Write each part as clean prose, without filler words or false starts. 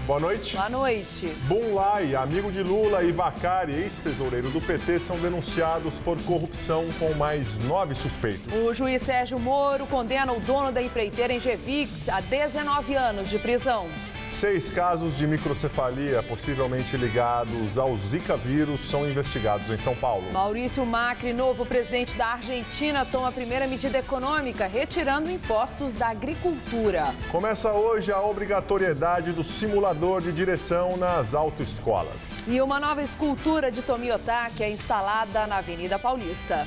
Boa noite. Boa noite. Bunlai, amigo de Lula, e Vacari, ex-tesoureiro do PT, são denunciados por corrupção com mais 9 suspeitos. O juiz Sérgio Moro condena o dono da empreiteira em Engevix a 19 anos de prisão. 6 casos de microcefalia, possivelmente ligados ao Zika vírus, são investigados em São Paulo. Maurício Macri, novo presidente da Argentina, toma a primeira medida econômica, retirando impostos da agricultura. Começa hoje a obrigatoriedade do simulador de direção nas autoescolas. E uma nova escultura de Tomi Otaki é instalada na Avenida Paulista.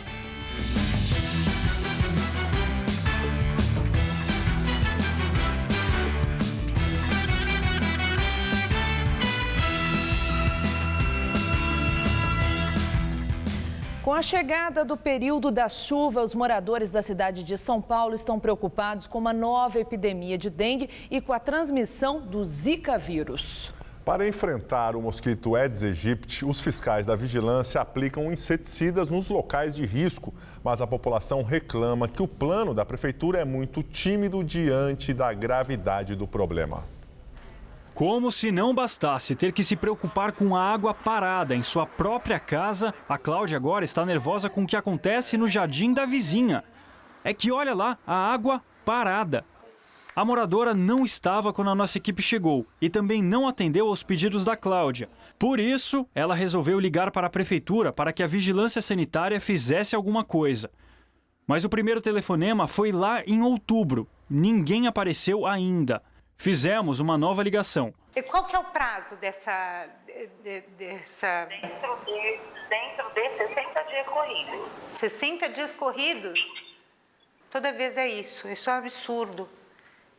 Com a chegada do período da chuva, os moradores da cidade de São Paulo estão preocupados com uma nova epidemia de dengue e com a transmissão do Zika vírus. Para enfrentar o mosquito Aedes aegypti, os fiscais da vigilância aplicam inseticidas nos locais de risco, mas a população reclama que o plano da prefeitura é muito tímido diante da gravidade do problema. Como se não bastasse ter que se preocupar com a água parada em sua própria casa, a Cláudia agora está nervosa com o que acontece no jardim da vizinha. É que olha lá, a água parada. A moradora não estava quando a nossa equipe chegou e também não atendeu aos pedidos da Cláudia. Por isso, ela resolveu ligar para a prefeitura para que a vigilância sanitária fizesse alguma coisa. Mas o primeiro telefonema foi lá em outubro. Ninguém apareceu ainda. Fizemos uma nova ligação. E qual que é o prazo dessa... Dentro de 60 dias corridos. 60 dias corridos? Toda vez é isso é um absurdo.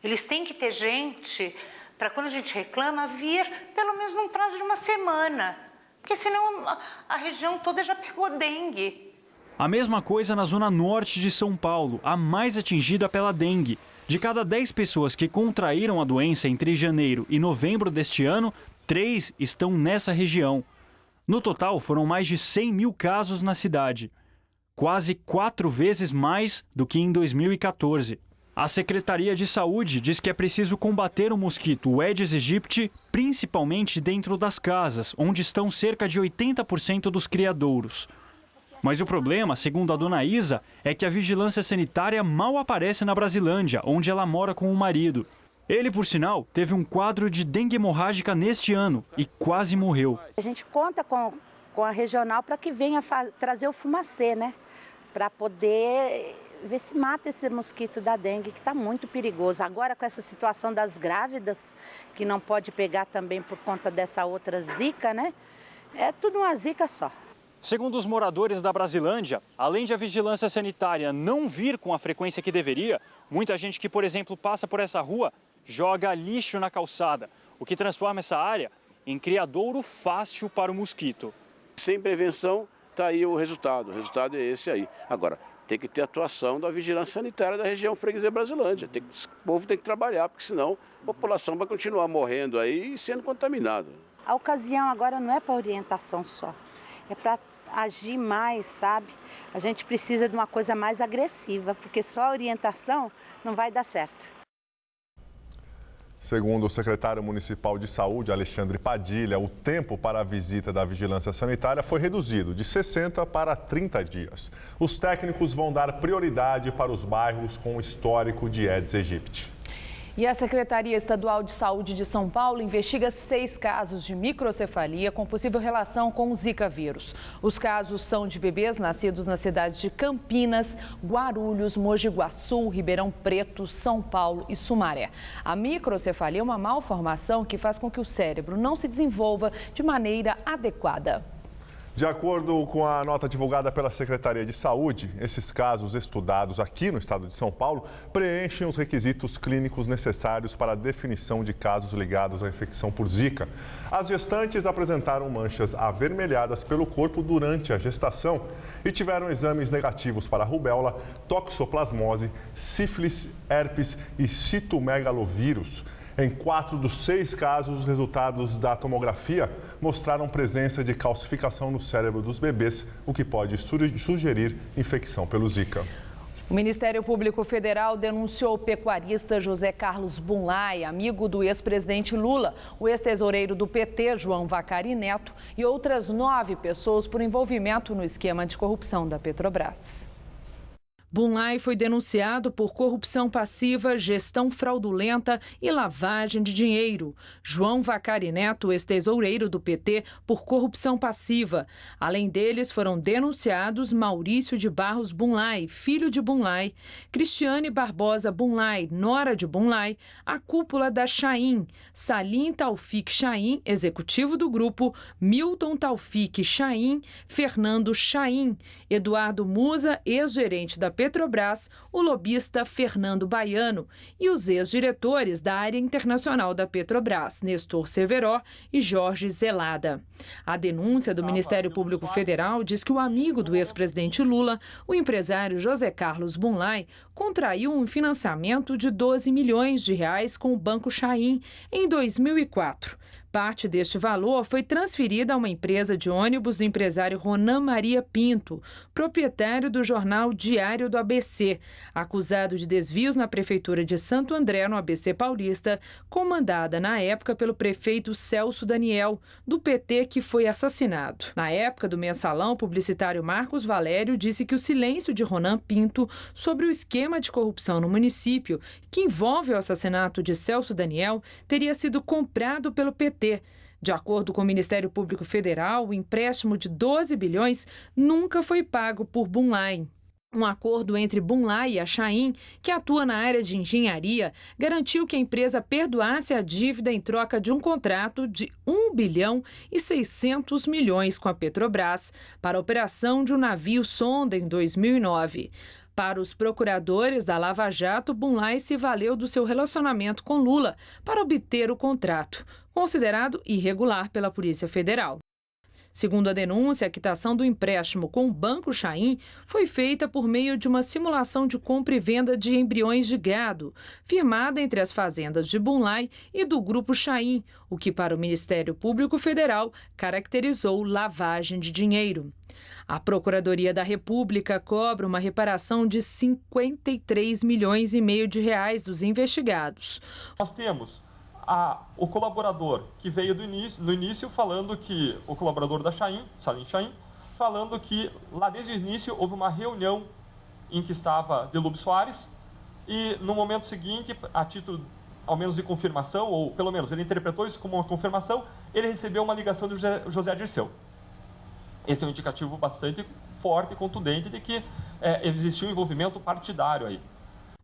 Eles têm que ter gente, para quando a gente reclama, vir pelo menos num prazo de uma semana. Porque senão a região toda já pegou dengue. A mesma coisa na zona norte de São Paulo, a mais atingida pela dengue. De cada 10 pessoas que contraíram a doença entre janeiro e novembro deste ano, 3 estão nessa região. No total, foram mais de 100 mil casos na cidade. Quase 4 vezes mais do que em 2014. A Secretaria de Saúde diz que é preciso combater o mosquito Aedes aegypti, principalmente dentro das casas, onde estão cerca de 80% dos criadouros. Mas o problema, segundo a dona Isa, é que a vigilância sanitária mal aparece na Brasilândia, onde ela mora com o marido. Ele, por sinal, teve um quadro de dengue hemorrágica neste ano e quase morreu. A gente conta com a regional para que venha trazer o fumacê, né? Para poder ver se mata esse mosquito da dengue, que está muito perigoso. Agora, com essa situação das grávidas, que não pode pegar também por conta dessa outra zika, né? É tudo uma zika só. Segundo os moradores da Brasilândia, além de a vigilância sanitária não vir com a frequência que deveria, muita gente que, por exemplo, passa por essa rua, joga lixo na calçada, o que transforma essa área em criadouro fácil para o mosquito. Sem prevenção, está aí o resultado é esse aí. Agora, tem que ter atuação da vigilância sanitária da região freguesia Brasilândia. O povo tem que trabalhar, porque senão a população vai continuar morrendo aí e sendo contaminada. A ocasião agora não é para orientação só. É para agir mais, sabe? A gente precisa de uma coisa mais agressiva, porque só a orientação não vai dar certo. Segundo o secretário municipal de saúde, Alexandre Padilha, o tempo para a visita da vigilância sanitária foi reduzido de 60 para 30 dias. Os técnicos vão dar prioridade para os bairros com histórico de Aedes aegypti. E a Secretaria Estadual de Saúde de São Paulo investiga 6 casos de microcefalia com possível relação com o Zika vírus. Os casos são de bebês nascidos nas cidades de Campinas, Guarulhos, Mogi Guaçu, Ribeirão Preto, São Paulo e Sumaré. A microcefalia é uma malformação que faz com que o cérebro não se desenvolva de maneira adequada. De acordo com a nota divulgada pela Secretaria de Saúde, esses casos estudados aqui no estado de São Paulo preenchem os requisitos clínicos necessários para a definição de casos ligados à infecção por Zika. As gestantes apresentaram manchas avermelhadas pelo corpo durante a gestação e tiveram exames negativos para rubéola, toxoplasmose, sífilis, herpes e citomegalovírus. Em 4 dos 6 casos, os resultados da tomografia mostraram presença de calcificação no cérebro dos bebês, o que pode sugerir infecção pelo Zika. O Ministério Público Federal denunciou o pecuarista José Carlos Bunlai, amigo do ex-presidente Lula, o ex-tesoureiro do PT, João Vacari Neto, e outras 9 pessoas por envolvimento no esquema de corrupção da Petrobras. Bunlai foi denunciado por corrupção passiva, gestão fraudulenta e lavagem de dinheiro. João Vacari Neto, ex-tesoureiro do PT, por corrupção passiva. Além deles, foram denunciados Maurício de Barros Bunlai, filho de Bunlai, Cristiane Barbosa Bunlai, nora de Bunlai, a cúpula da Chaim, Salim Taufik Chaim, executivo do grupo, Milton Taufik Chaim, Fernando Chaim, Eduardo Musa, ex-gerente da Petrobras, o lobista Fernando Baiano e os ex-diretores da área internacional da Petrobras, Nestor Severo e Jorge Zelada. A denúncia do Ministério Público Federal diz que o amigo do ex-presidente Lula, o empresário José Carlos Bunlai, contraiu um financiamento de 12 milhões de reais com o Banco Chaim em 2004. Parte deste valor foi transferida a uma empresa de ônibus do empresário Ronan Maria Pinto, proprietário do jornal Diário do ABC, acusado de desvios na prefeitura de Santo André, no ABC paulista, comandada na época pelo prefeito Celso Daniel, do PT, que foi assassinado. Na época do mensalão, o publicitário Marcos Valério disse que o silêncio de Ronan Pinto sobre o esquema de corrupção no município, que envolve o assassinato de Celso Daniel, teria sido comprado pelo PT. De acordo com o Ministério Público Federal, o empréstimo de 12 bilhões nunca foi pago por Bunlai. Um acordo entre Bunlai e a Chaim, que atua na área de engenharia, garantiu que a empresa perdoasse a dívida em troca de um contrato de 1 bilhão e 600 milhões com a Petrobras para a operação de um navio sonda em 2009. Para os procuradores da Lava Jato, Bunlai se valeu do seu relacionamento com Lula para obter o contrato, considerado irregular pela Polícia Federal. Segundo a denúncia, a quitação do empréstimo com o Banco Chaim foi feita por meio de uma simulação de compra e venda de embriões de gado, firmada entre as fazendas de Bunlai e do Grupo Chaim, o que para o Ministério Público Federal caracterizou lavagem de dinheiro. A Procuradoria da República cobra uma reparação de 53 milhões e meio de reais dos investigados. Nós temos o colaborador que veio no início falando que, o colaborador da Chaim, Salim Chaim, falando que lá desde o início houve uma reunião em que estava Delúbio Soares e no momento seguinte, a título ao menos de confirmação, ou pelo menos ele interpretou isso como uma confirmação, ele recebeu uma ligação do José Dirceu. Esse é um indicativo bastante forte e contundente de que existiu um envolvimento partidário aí.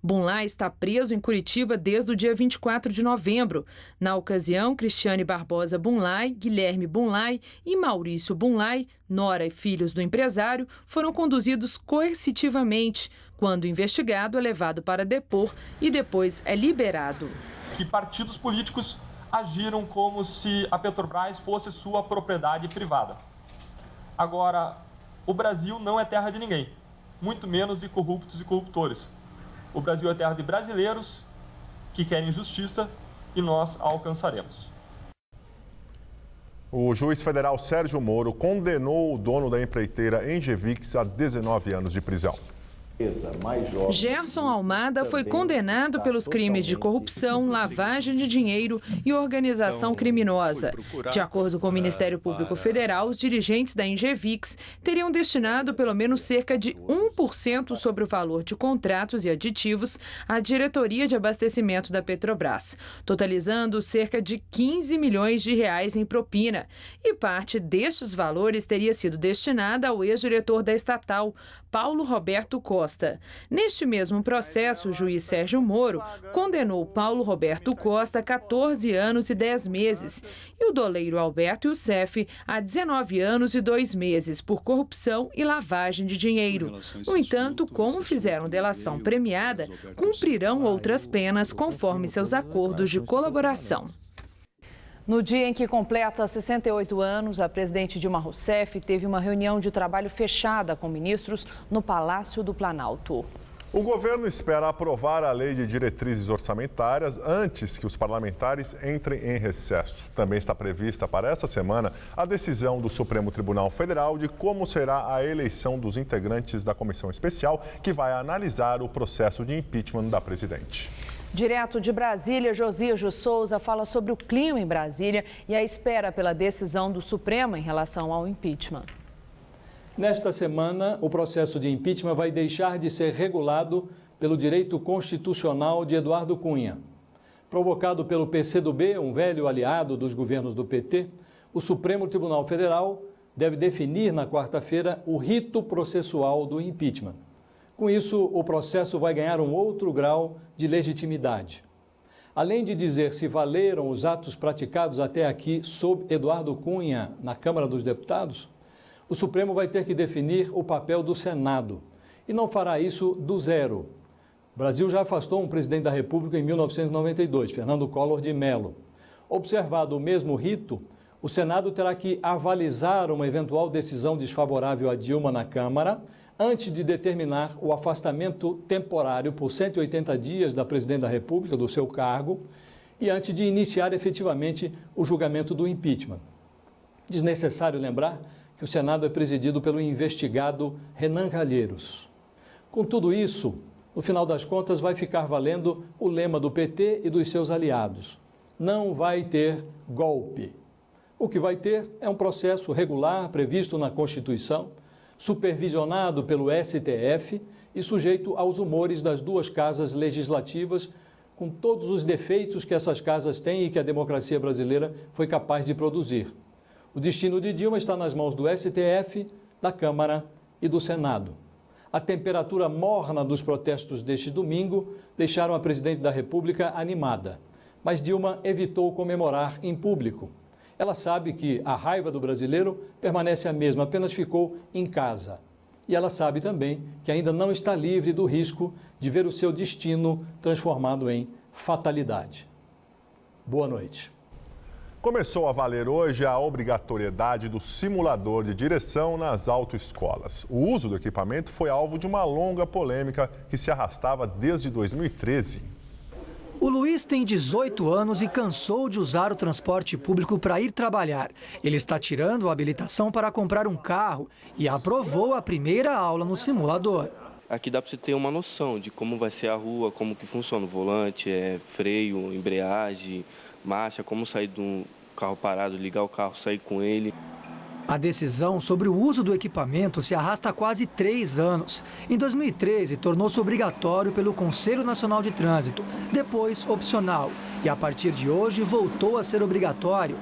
Bunlai está preso em Curitiba desde o dia 24 de novembro. Na ocasião, Cristiane Barbosa Bunlai, Guilherme Bunlai e Maurício Bunlai, nora e filhos do empresário, foram conduzidos coercitivamente, quando o investigado é levado para depor e depois é liberado. Que partidos políticos agiram como se a Petrobras fosse sua propriedade privada. Agora, o Brasil não é terra de ninguém, muito menos de corruptos e corruptores. O Brasil é terra de brasileiros que querem justiça e nós a alcançaremos. O juiz federal Sérgio Moro condenou o dono da empreiteira Engevix a 19 anos de prisão. Gerson Almada foi condenado pelos crimes de corrupção, lavagem de dinheiro e organização criminosa. De acordo com o Ministério Público Federal, os dirigentes da Engevix teriam destinado pelo menos cerca de 1% sobre o valor de contratos e aditivos à diretoria de abastecimento da Petrobras, totalizando cerca de 15 milhões de reais em propina. E parte destes valores teria sido destinada ao ex-diretor da estatal, Paulo Roberto Costa. Neste mesmo processo, o juiz Sérgio Moro condenou Paulo Roberto Costa a 14 anos e 10 meses e o doleiro Alberto Youssef a 19 anos e 2 meses por corrupção e lavagem de dinheiro. No entanto, como fizeram delação premiada, cumprirão outras penas conforme seus acordos de colaboração. No dia em que completa 68 anos, a presidente Dilma Rousseff teve uma reunião de trabalho fechada com ministros no Palácio do Planalto. O governo espera aprovar a lei de diretrizes orçamentárias antes que os parlamentares entrem em recesso. Também está prevista para essa semana a decisão do Supremo Tribunal Federal de como será a eleição dos integrantes da comissão especial que vai analisar o processo de impeachment da presidente. Direto de Brasília, Josias de Souza fala sobre o clima em Brasília e a espera pela decisão do Supremo em relação ao impeachment. Nesta semana, o processo de impeachment vai deixar de ser regulado pelo direito constitucional de Eduardo Cunha. Provocado pelo PCdoB, um velho aliado dos governos do PT, o Supremo Tribunal Federal deve definir na quarta-feira o rito processual do impeachment. Com isso, o processo vai ganhar um outro grau de legitimidade. Além de dizer se valeram os atos praticados até aqui sob Eduardo Cunha na Câmara dos Deputados, o Supremo vai ter que definir o papel do Senado e não fará isso do zero. O Brasil já afastou um presidente da República em 1992, Fernando Collor de Mello. Observado o mesmo rito, o Senado terá que avalizar uma eventual decisão desfavorável a Dilma na Câmara antes de determinar o afastamento temporário por 180 dias da presidente da República do seu cargo e antes de iniciar efetivamente o julgamento do impeachment. Desnecessário lembrar que o Senado é presidido pelo investigado Renan Calheiros. Com tudo isso, no final das contas, vai ficar valendo o lema do PT e dos seus aliados: não vai ter golpe. O que vai ter é um processo regular previsto na Constituição, supervisionado pelo STF e sujeito aos humores das duas casas legislativas, com todos os defeitos que essas casas têm e que a democracia brasileira foi capaz de produzir. O destino de Dilma está nas mãos do STF, da Câmara e do Senado. A temperatura morna dos protestos deste domingo deixaram a presidente da República animada, mas Dilma evitou comemorar em público. Ela sabe que a raiva do brasileiro permanece a mesma, apenas ficou em casa. E ela sabe também que ainda não está livre do risco de ver o seu destino transformado em fatalidade. Boa noite. Começou a valer hoje a obrigatoriedade do simulador de direção nas autoescolas. O uso do equipamento foi alvo de uma longa polêmica que se arrastava desde 2013. O Luiz tem 18 anos e cansou de usar o transporte público para ir trabalhar. Ele está tirando a habilitação para comprar um carro e aprovou a primeira aula no simulador. Aqui dá para você ter uma noção de como vai ser a rua, como que funciona o volante, freio, embreagem, marcha, como sair de um carro parado, ligar o carro, sair com ele. A decisão sobre o uso do equipamento se arrasta há quase 3 anos. Em 2013, tornou-se obrigatório pelo Conselho Nacional de Trânsito, depois opcional, e a partir de hoje voltou a ser obrigatório.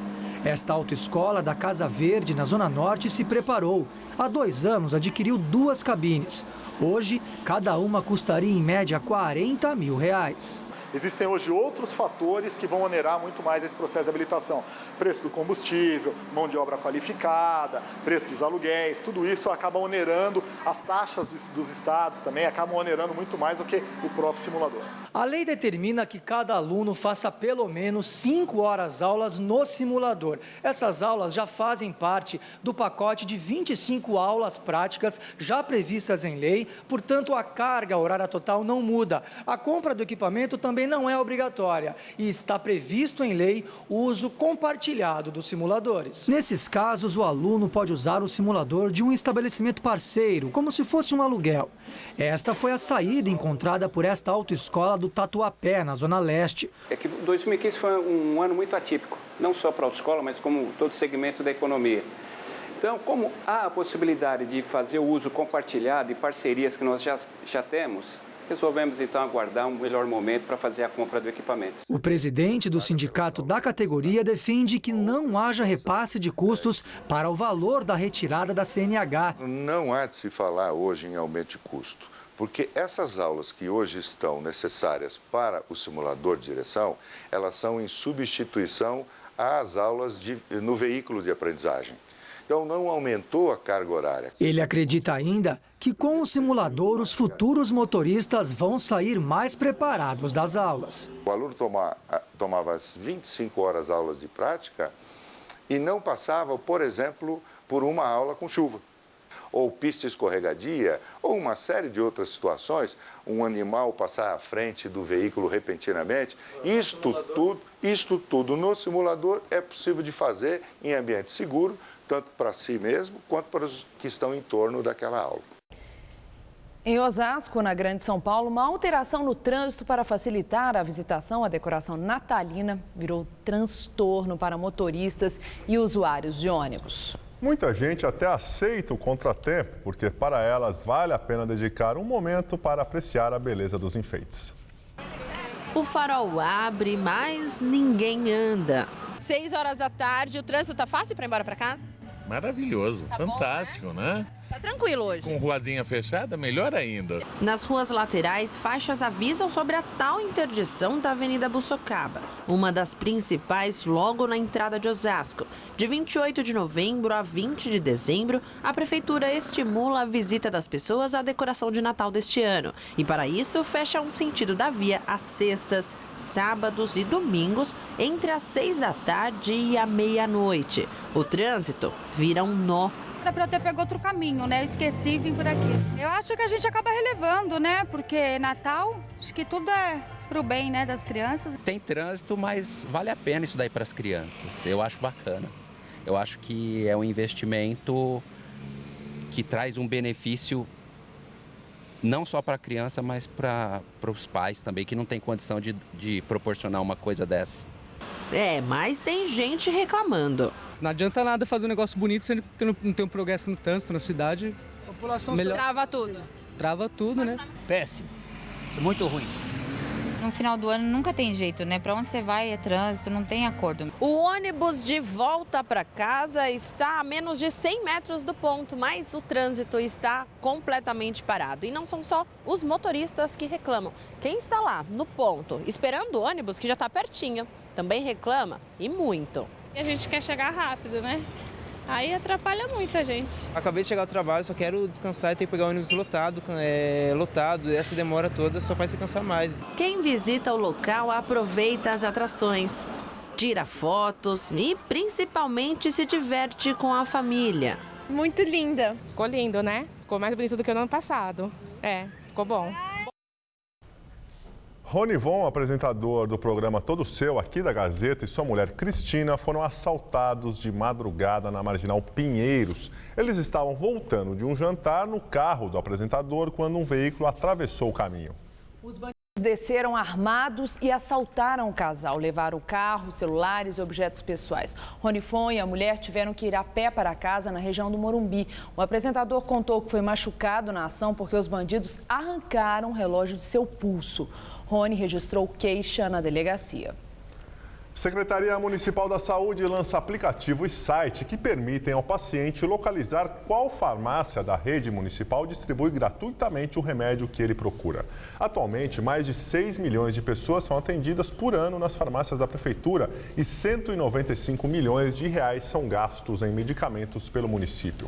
Esta autoescola da Casa Verde, na Zona Norte, se preparou. Há 2 anos adquiriu 2 cabines. Hoje, cada uma custaria em média R$40 mil. Existem hoje outros fatores que vão onerar muito mais esse processo de habilitação. Preço do combustível, mão de obra qualificada, preço dos aluguéis, tudo isso acaba onerando, as taxas dos estados também acabam onerando muito mais do que o próprio simulador. A lei determina que cada aluno faça pelo menos 5 horas aulas no simulador. Essas aulas já fazem parte do pacote de 25 aulas práticas já previstas em lei, portanto a carga horária total não muda. A compra do equipamento também não é obrigatória e está previsto em lei o uso compartilhado dos simuladores. Nesses casos, o aluno pode usar o simulador de um estabelecimento parceiro, como se fosse um aluguel. Esta foi a saída encontrada por esta autoescola do Tatuapé, na Zona Leste. É que 2015 foi um ano muito atípico, não só para a autoescola, mas como todo o segmento da economia. Então, como há a possibilidade de fazer o uso compartilhado e parcerias que nós já temos, resolvemos então aguardar um melhor momento para fazer a compra do equipamento. O presidente do sindicato da categoria defende que não haja repasse de custos para o valor da retirada da CNH. Não há de se falar hoje em aumento de custo, porque essas aulas que hoje estão necessárias para o simulador de direção, elas são em substituição às aulas no veículo de aprendizagem. Então, não aumentou a carga horária. Ele acredita ainda que com o simulador os futuros motoristas vão sair mais preparados das aulas. O aluno tomava as 25 horas aulas de prática e não passava, por exemplo, por uma aula com chuva. ou pista escorregadia, ou uma série de outras situações, um animal passar à frente do veículo repentinamente, isto tudo no simulador é possível de fazer em ambiente seguro, tanto para si mesmo quanto para os que estão em torno daquela aula. Em Osasco, na Grande São Paulo, uma alteração no trânsito para facilitar a visitação à decoração natalina virou transtorno para motoristas e usuários de ônibus. Muita gente até aceita o contratempo, porque para elas vale a pena dedicar um momento para apreciar a beleza dos enfeites. O farol abre, mas ninguém anda. 6 horas da tarde, o trânsito tá fácil para ir embora para casa? Maravilhoso, tá fantástico, bom, né? Tá tranquilo hoje. Com ruazinha fechada, melhor ainda. Nas ruas laterais, faixas avisam sobre a tal interdição da Avenida Bussocaba, uma das principais logo na entrada de Osasco. De 28 de novembro a 20 de dezembro, a Prefeitura estimula a visita das pessoas à decoração de Natal deste ano. E para isso, fecha um sentido da via às sextas, sábados e domingos, entre as 6 da tarde e a meia-noite. O trânsito vira um nó. Era para eu ter pego outro caminho, né? Eu esqueci e vim por aqui. Eu acho que a gente acaba relevando, né? Porque Natal, acho que tudo é pro bem, né, das crianças. Tem trânsito, mas vale a pena isso daí para as crianças. Eu acho bacana. Eu acho que é um investimento que traz um benefício não só para a criança, mas para os pais também, que não tem condição de proporcionar uma coisa dessa. Mas tem gente reclamando. Não adianta nada fazer um negócio bonito se não tem um progresso no trânsito na cidade. A população melhor... trava tudo. Trava tudo, né? Péssimo. Muito ruim. No final do ano nunca tem jeito, né? Para onde você vai é trânsito, não tem acordo. O ônibus de volta para casa está a menos de 100 metros do ponto, mas o trânsito está completamente parado. E não são só os motoristas que reclamam. Quem está lá no ponto, esperando o ônibus, que já está pertinho, também reclama e muito. E a gente quer chegar rápido, né? Aí atrapalha muito a gente. Acabei de chegar ao trabalho, só quero descansar e ter que pegar o ônibus lotado. Essa demora toda só faz se cansar mais. Quem visita o local aproveita as atrações, tira fotos e principalmente se diverte com a família. Muito linda. Ficou lindo, né? Ficou mais bonito do que o ano passado. Ficou bom. Ronivon, apresentador do programa Todo Seu, aqui da Gazeta, e sua mulher Cristina foram assaltados de madrugada na Marginal Pinheiros. Eles estavam voltando de um jantar no carro do apresentador quando um veículo atravessou o caminho. Os bandidos desceram armados e assaltaram o casal. Levaram o carro, celulares e objetos pessoais. Ronivon e a mulher tiveram que ir a pé para casa na região do Morumbi. O apresentador contou que foi machucado na ação porque os bandidos arrancaram o relógio de seu pulso. Rony registrou queixa na delegacia. Secretaria Municipal da Saúde lança aplicativo e site que permitem ao paciente localizar qual farmácia da rede municipal distribui gratuitamente o remédio que ele procura. Atualmente, mais de 6 milhões de pessoas são atendidas por ano nas farmácias da Prefeitura e 195 milhões de reais são gastos em medicamentos pelo município.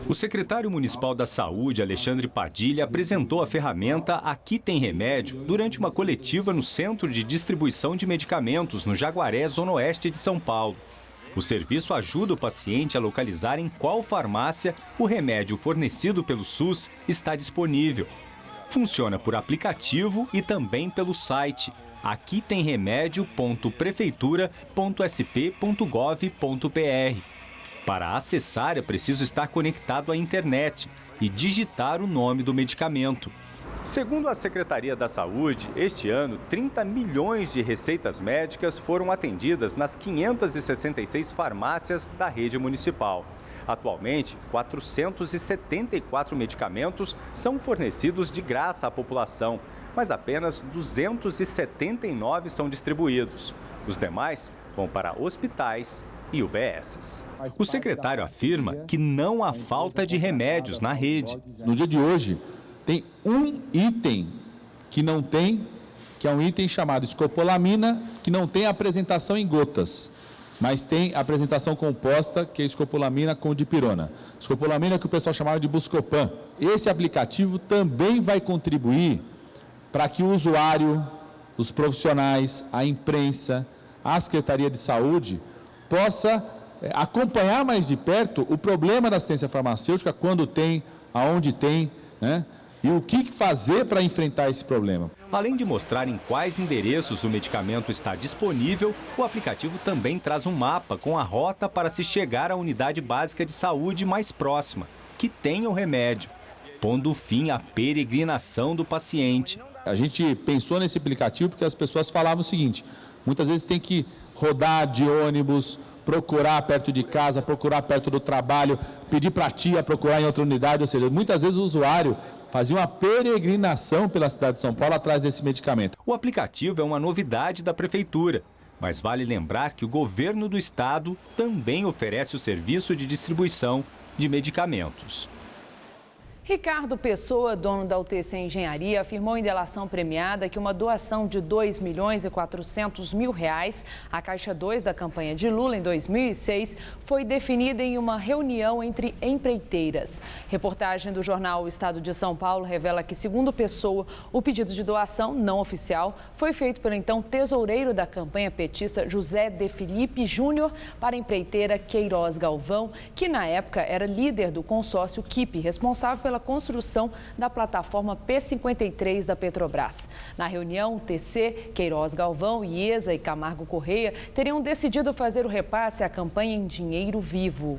O secretário municipal da Saúde, Alexandre Padilha, apresentou a ferramenta Aqui Tem Remédio durante uma coletiva no Centro de Distribuição de Medicamentos, no Jaguaré, Zona Oeste de São Paulo. O serviço ajuda o paciente a localizar em qual farmácia o remédio fornecido pelo SUS está disponível. Funciona por aplicativo e também pelo site aquitemremedio.prefeitura.sp.gov.br. Para acessar, é preciso estar conectado à internet e digitar o nome do medicamento. Segundo a Secretaria da Saúde, este ano, 30 milhões de receitas médicas foram atendidas nas 566 farmácias da rede municipal. Atualmente, 474 medicamentos são fornecidos de graça à população, mas apenas 279 são distribuídos. Os demais vão para hospitais e UBSs. O secretário afirma que não há falta de remédios na rede. No dia de hoje, tem um item que não tem, que é um item chamado escopolamina, que não tem apresentação em gotas, mas tem apresentação composta, que é escopolamina com dipirona. Escopolamina que o pessoal chamava de Buscopan. Esse aplicativo também vai contribuir para que o usuário, os profissionais, a imprensa, a Secretaria de Saúde possa acompanhar mais de perto o problema da assistência farmacêutica, quando tem, aonde tem, né? E o que fazer para enfrentar esse problema. Além de mostrar em quais endereços o medicamento está disponível, o aplicativo também traz um mapa com a rota para se chegar à unidade básica de saúde mais próxima, que tem o remédio, pondo fim à peregrinação do paciente. A gente pensou nesse aplicativo porque as pessoas falavam o seguinte: muitas vezes tem que rodar de ônibus, procurar perto de casa, procurar perto do trabalho, pedir para a tia procurar em outra unidade, ou seja, muitas vezes o usuário fazia uma peregrinação pela cidade de São Paulo atrás desse medicamento. O aplicativo é uma novidade da Prefeitura, mas vale lembrar que o governo do estado também oferece o serviço de distribuição de medicamentos. Ricardo Pessoa, dono da UTC Engenharia, afirmou em delação premiada que uma doação de R$2.400.000 à Caixa 2 da campanha de Lula em 2006 foi definida em uma reunião entre empreiteiras. Reportagem do jornal O Estado de São Paulo revela que, segundo Pessoa, o pedido de doação não oficial foi feito pelo então tesoureiro da campanha petista José de Felipe Júnior para a empreiteira Queiroz Galvão, que na época era líder do consórcio KIP, responsável pela construção da plataforma P53 da Petrobras. Na reunião, o TC, Queiroz Galvão, IESA e Camargo Correia teriam decidido fazer o repasse à campanha em dinheiro vivo.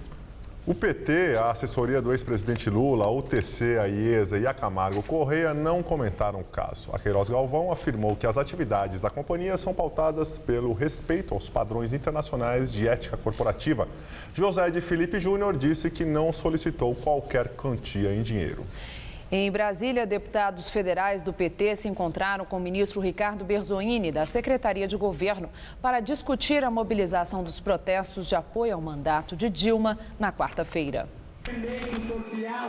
O PT, a assessoria do ex-presidente Lula, a UTC, a IESA e a Camargo Correia não comentaram o caso. A Queiroz Galvão afirmou que as atividades da companhia são pautadas pelo respeito aos padrões internacionais de ética corporativa. José de Felipe Júnior disse que não solicitou qualquer quantia em dinheiro. Em Brasília, deputados federais do PT se encontraram com o ministro Ricardo Berzoini, da Secretaria de Governo, para discutir a mobilização dos protestos de apoio ao mandato de Dilma na quarta-feira.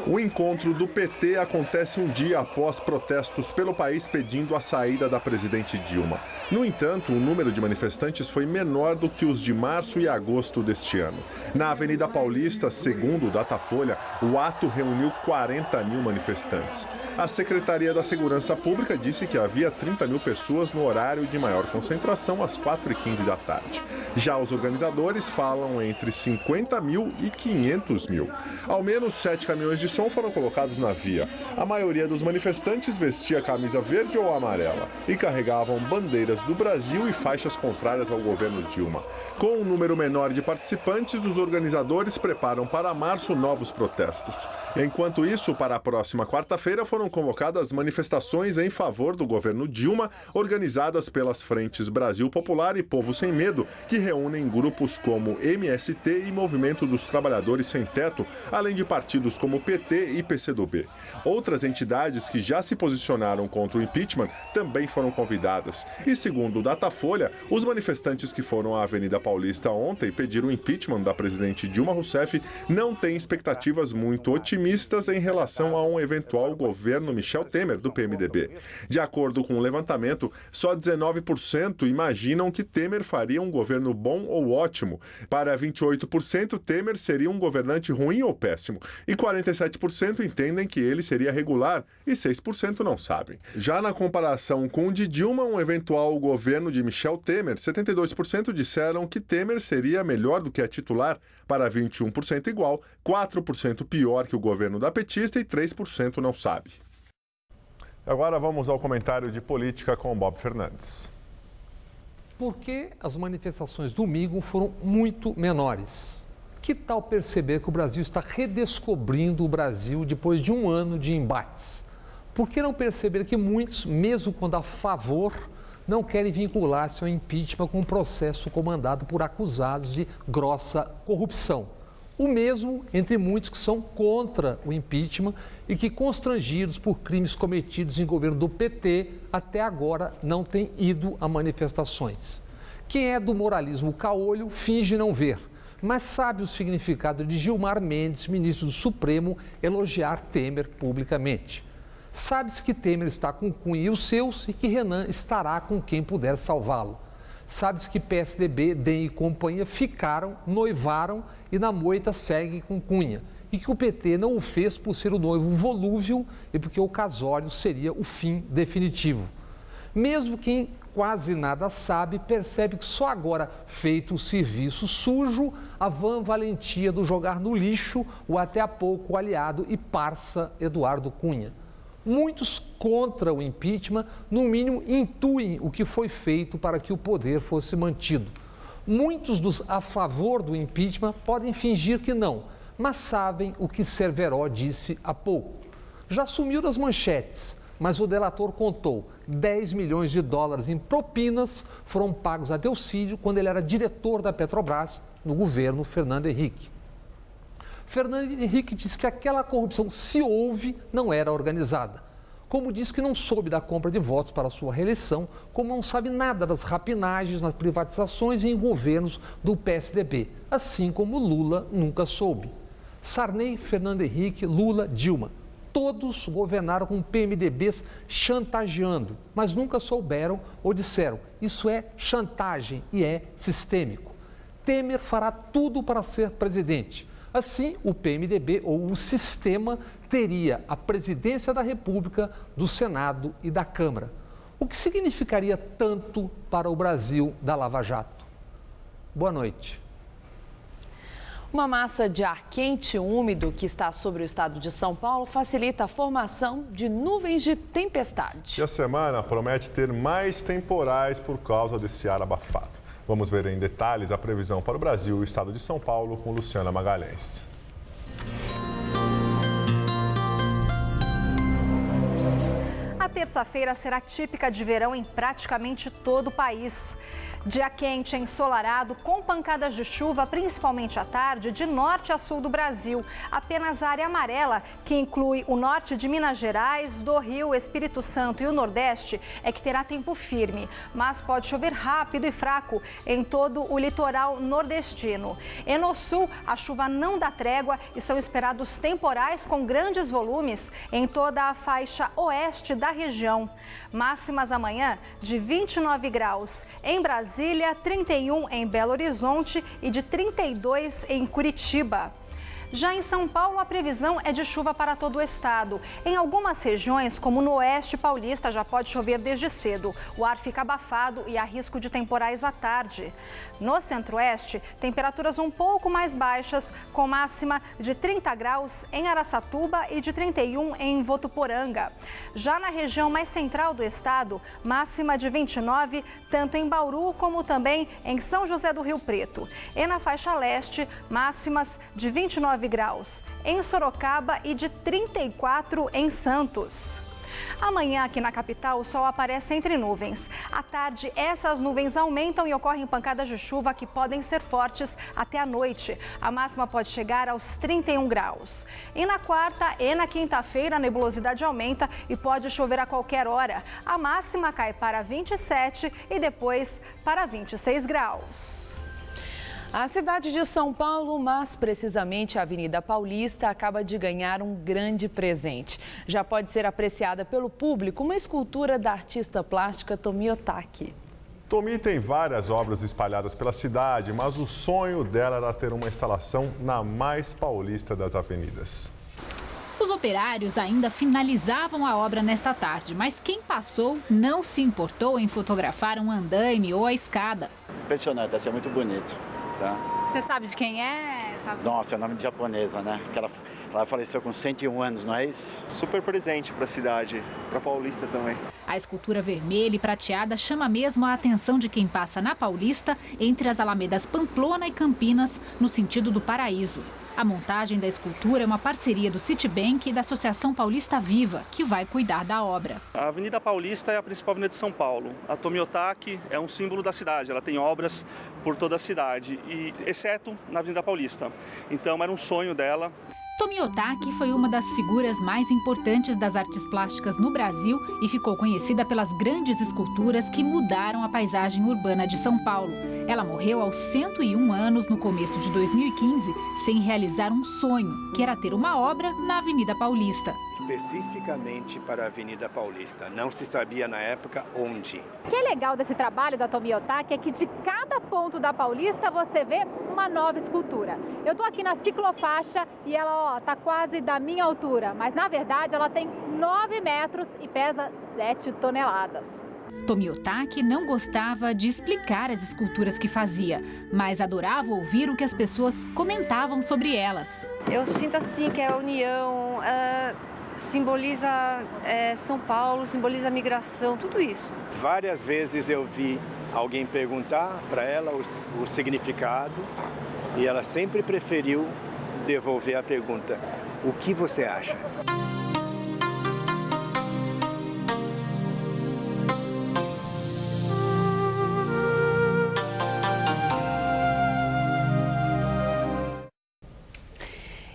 O encontro do PT acontece um dia após protestos pelo país pedindo a saída da presidente Dilma. No entanto, o número de manifestantes foi menor do que os de março e agosto deste ano. Na Avenida Paulista, segundo o Datafolha, o ato reuniu 40 mil manifestantes. A Secretaria da Segurança Pública disse que havia 30 mil pessoas no horário de maior concentração, às 4h15 da tarde. Já os organizadores falam entre 50 mil e 500 mil. Ao menos 7 caminhões de som foram colocados na via. A maioria dos manifestantes vestia camisa verde ou amarela e carregavam bandeiras do Brasil e faixas contrárias ao governo Dilma. Com um número menor de participantes, os organizadores preparam para março novos protestos. Enquanto isso, para a próxima quarta-feira foram convocadas manifestações em favor do governo Dilma, organizadas pelas frentes Brasil Popular e Povo Sem Medo, que reúnem grupos como MST e Movimento dos Trabalhadores Sem Teto, além de partidos como PT e PCdoB. Outras entidades que já se posicionaram contra o impeachment também foram convidadas. E segundo o Datafolha, os manifestantes que foram à Avenida Paulista ontem pedir o impeachment da presidente Dilma Rousseff não têm expectativas muito otimistas em relação a um eventual governo Michel Temer, do PMDB. De acordo com o levantamento, só 19% imaginam que Temer faria um governo bom ou ótimo. Para 28%, Temer seria um governante ruim ou péssimo. E 47% entendem que ele seria regular e 6% não sabem. Já na comparação com o de Dilma, um eventual governo de Michel Temer, 72% disseram que Temer seria melhor do que a titular, para 21% igual, 4% pior que o governo da petista e 3% não sabe. Agora vamos ao comentário de política com Bob Fernandes. Por que as manifestações domingo foram muito menores? Que tal perceber que o Brasil está redescobrindo o Brasil depois de um ano de embates? Por que não perceber que muitos, mesmo quando a favor, não querem vincular-se ao impeachment com um processo comandado por acusados de grossa corrupção? O mesmo entre muitos que são contra o impeachment e que, constrangidos por crimes cometidos em governo do PT, até agora não têm ido a manifestações. Quem é do moralismo caolho finge não ver, mas sabe o significado de Gilmar Mendes, ministro do Supremo, elogiar Temer publicamente. Sabe-se que Temer está com Cunha e os seus e que Renan estará com quem puder salvá-lo. Sabe-se que PSDB, DEM e companhia ficaram, noivaram e na moita seguem com Cunha. E que o PT não o fez por ser o noivo volúvel e porque o casório seria o fim definitivo. Mesmo quem quase nada sabe, percebe que só agora, feito o serviço sujo, a vã valentia do jogar no lixo o até há pouco aliado e parça Eduardo Cunha. Muitos contra o impeachment, no mínimo, intuem o que foi feito para que o poder fosse mantido. Muitos dos a favor do impeachment podem fingir que não, mas sabem o que Cerveró disse há pouco. Já sumiu das manchetes, mas o delator contou 10 milhões de dólares em propinas foram pagos a Delcídio quando ele era diretor da Petrobras no governo Fernando Henrique. Fernando Henrique disse que aquela corrupção, se houve, não era organizada. Como disse que não soube da compra de votos para sua reeleição, como não sabe nada das rapinagens nas privatizações e em governos do PSDB, assim como Lula nunca soube. Sarney, Fernando Henrique, Lula, Dilma. Todos governaram com PMDBs chantageando, mas nunca souberam ou disseram, isso é chantagem e é sistêmico. Temer fará tudo para ser presidente. Assim, o PMDB ou o sistema teria a presidência da República, do Senado e da Câmara. O que significaria tanto para o Brasil da Lava Jato? Boa noite. Uma massa de ar quente e úmido que está sobre o estado de São Paulo facilita a formação de nuvens de tempestade. E a semana promete ter mais temporais por causa desse ar abafado. Vamos ver em detalhes a previsão para o Brasil e o estado de São Paulo com Luciana Magalhães. A terça-feira será típica de verão em praticamente todo o país. Dia quente, ensolarado, com pancadas de chuva, principalmente à tarde, de norte a sul do Brasil. Apenas a área amarela, que inclui o norte de Minas Gerais, do Rio, Espírito Santo e o Nordeste, é que terá tempo firme. Mas pode chover rápido e fraco em todo o litoral nordestino. E no sul, a chuva não dá trégua e são esperados temporais com grandes volumes em toda a faixa oeste da região. Máximas amanhã de 29 graus em Brasília, 31 em Belo Horizonte e de 32 em Curitiba. Já em São Paulo, a previsão é de chuva para todo o estado. Em algumas regiões, como no oeste paulista, já pode chover desde cedo. O ar fica abafado e há risco de temporais à tarde. No centro-oeste, temperaturas um pouco mais baixas, com máxima de 30 graus em Araçatuba e de 31 em Votuporanga. Já na região mais central do estado, máxima de 29, tanto em Bauru como também em São José do Rio Preto. E na faixa leste, máximas de 29 graus em Sorocaba e de 34 em Santos. Amanhã, aqui na capital, o sol aparece entre nuvens. À tarde, essas nuvens aumentam e ocorrem pancadas de chuva que podem ser fortes até a noite. A máxima pode chegar aos 31 graus. E na quarta e na quinta-feira, a nebulosidade aumenta e pode chover a qualquer hora. A máxima cai para 27 e depois para 26 graus. A cidade de São Paulo, mais precisamente a Avenida Paulista, acaba de ganhar um grande presente. Já pode ser apreciada pelo público uma escultura da artista plástica Tomi Otaki. Tomi tem várias obras espalhadas pela cidade, mas o sonho dela era ter uma instalação na mais paulista das avenidas. Os operários ainda finalizavam a obra nesta tarde, mas quem passou não se importou em fotografar um andaime ou a escada. Impressionante, achei muito bonito. Tá? Você sabe de quem é? Nossa, é o nome de japonesa, né? Que ela faleceu com 101 anos, não é isso? Super presente para a cidade, para a Paulista também. A escultura vermelha e prateada chama mesmo a atenção de quem passa na Paulista, entre as alamedas Pamplona e Campinas, no sentido do Paraíso. A montagem da escultura é uma parceria do Citibank e da Associação Paulista Viva, que vai cuidar da obra. A Avenida Paulista é a principal avenida de São Paulo. A Tomi Otaki é um símbolo da cidade, ela tem obras por toda a cidade, exceto na Avenida Paulista. Então era um sonho dela. Tomi Otaki foi uma das figuras mais importantes das artes plásticas no Brasil e ficou conhecida pelas grandes esculturas que mudaram a paisagem urbana de São Paulo. Ela morreu aos 101 anos no começo de 2015, sem realizar um sonho, que era ter uma obra na Avenida Paulista. Especificamente para a Avenida Paulista, não se sabia na época onde. O que é legal desse trabalho da Tomi Otaki é que de cada ponto da Paulista você vê uma nova escultura. Eu estou aqui na ciclofaixa e ela está quase da minha altura, mas na verdade ela tem 9 metros e pesa 7 toneladas. Tomiotaki não gostava de explicar as esculturas que fazia, mas adorava ouvir o que as pessoas comentavam sobre elas. Eu sinto assim que a união simboliza São Paulo, simboliza a migração, tudo isso. Várias vezes eu vi alguém perguntar para ela o significado e ela sempre preferiu devolver a pergunta: o que você acha?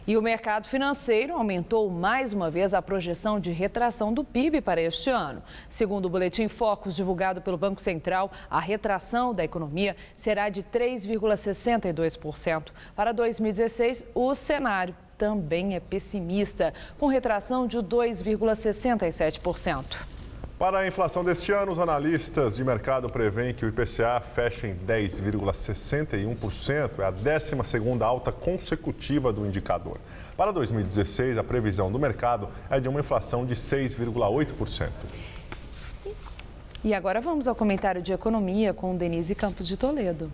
E o mercado financeiro aumentou mais uma vez a projeção de retração do PIB para este ano. Segundo o Boletim Focus divulgado pelo Banco Central, a retração da economia será de 3,62%. Para 2016, o cenário também é pessimista, com retração de 2,67%. Para a inflação deste ano, os analistas de mercado prevêem que o IPCA feche em 10,61%. É a 12ª alta consecutiva do indicador. Para 2016, a previsão do mercado é de uma inflação de 6,8%. E agora vamos ao comentário de economia com Denise Campos de Toledo.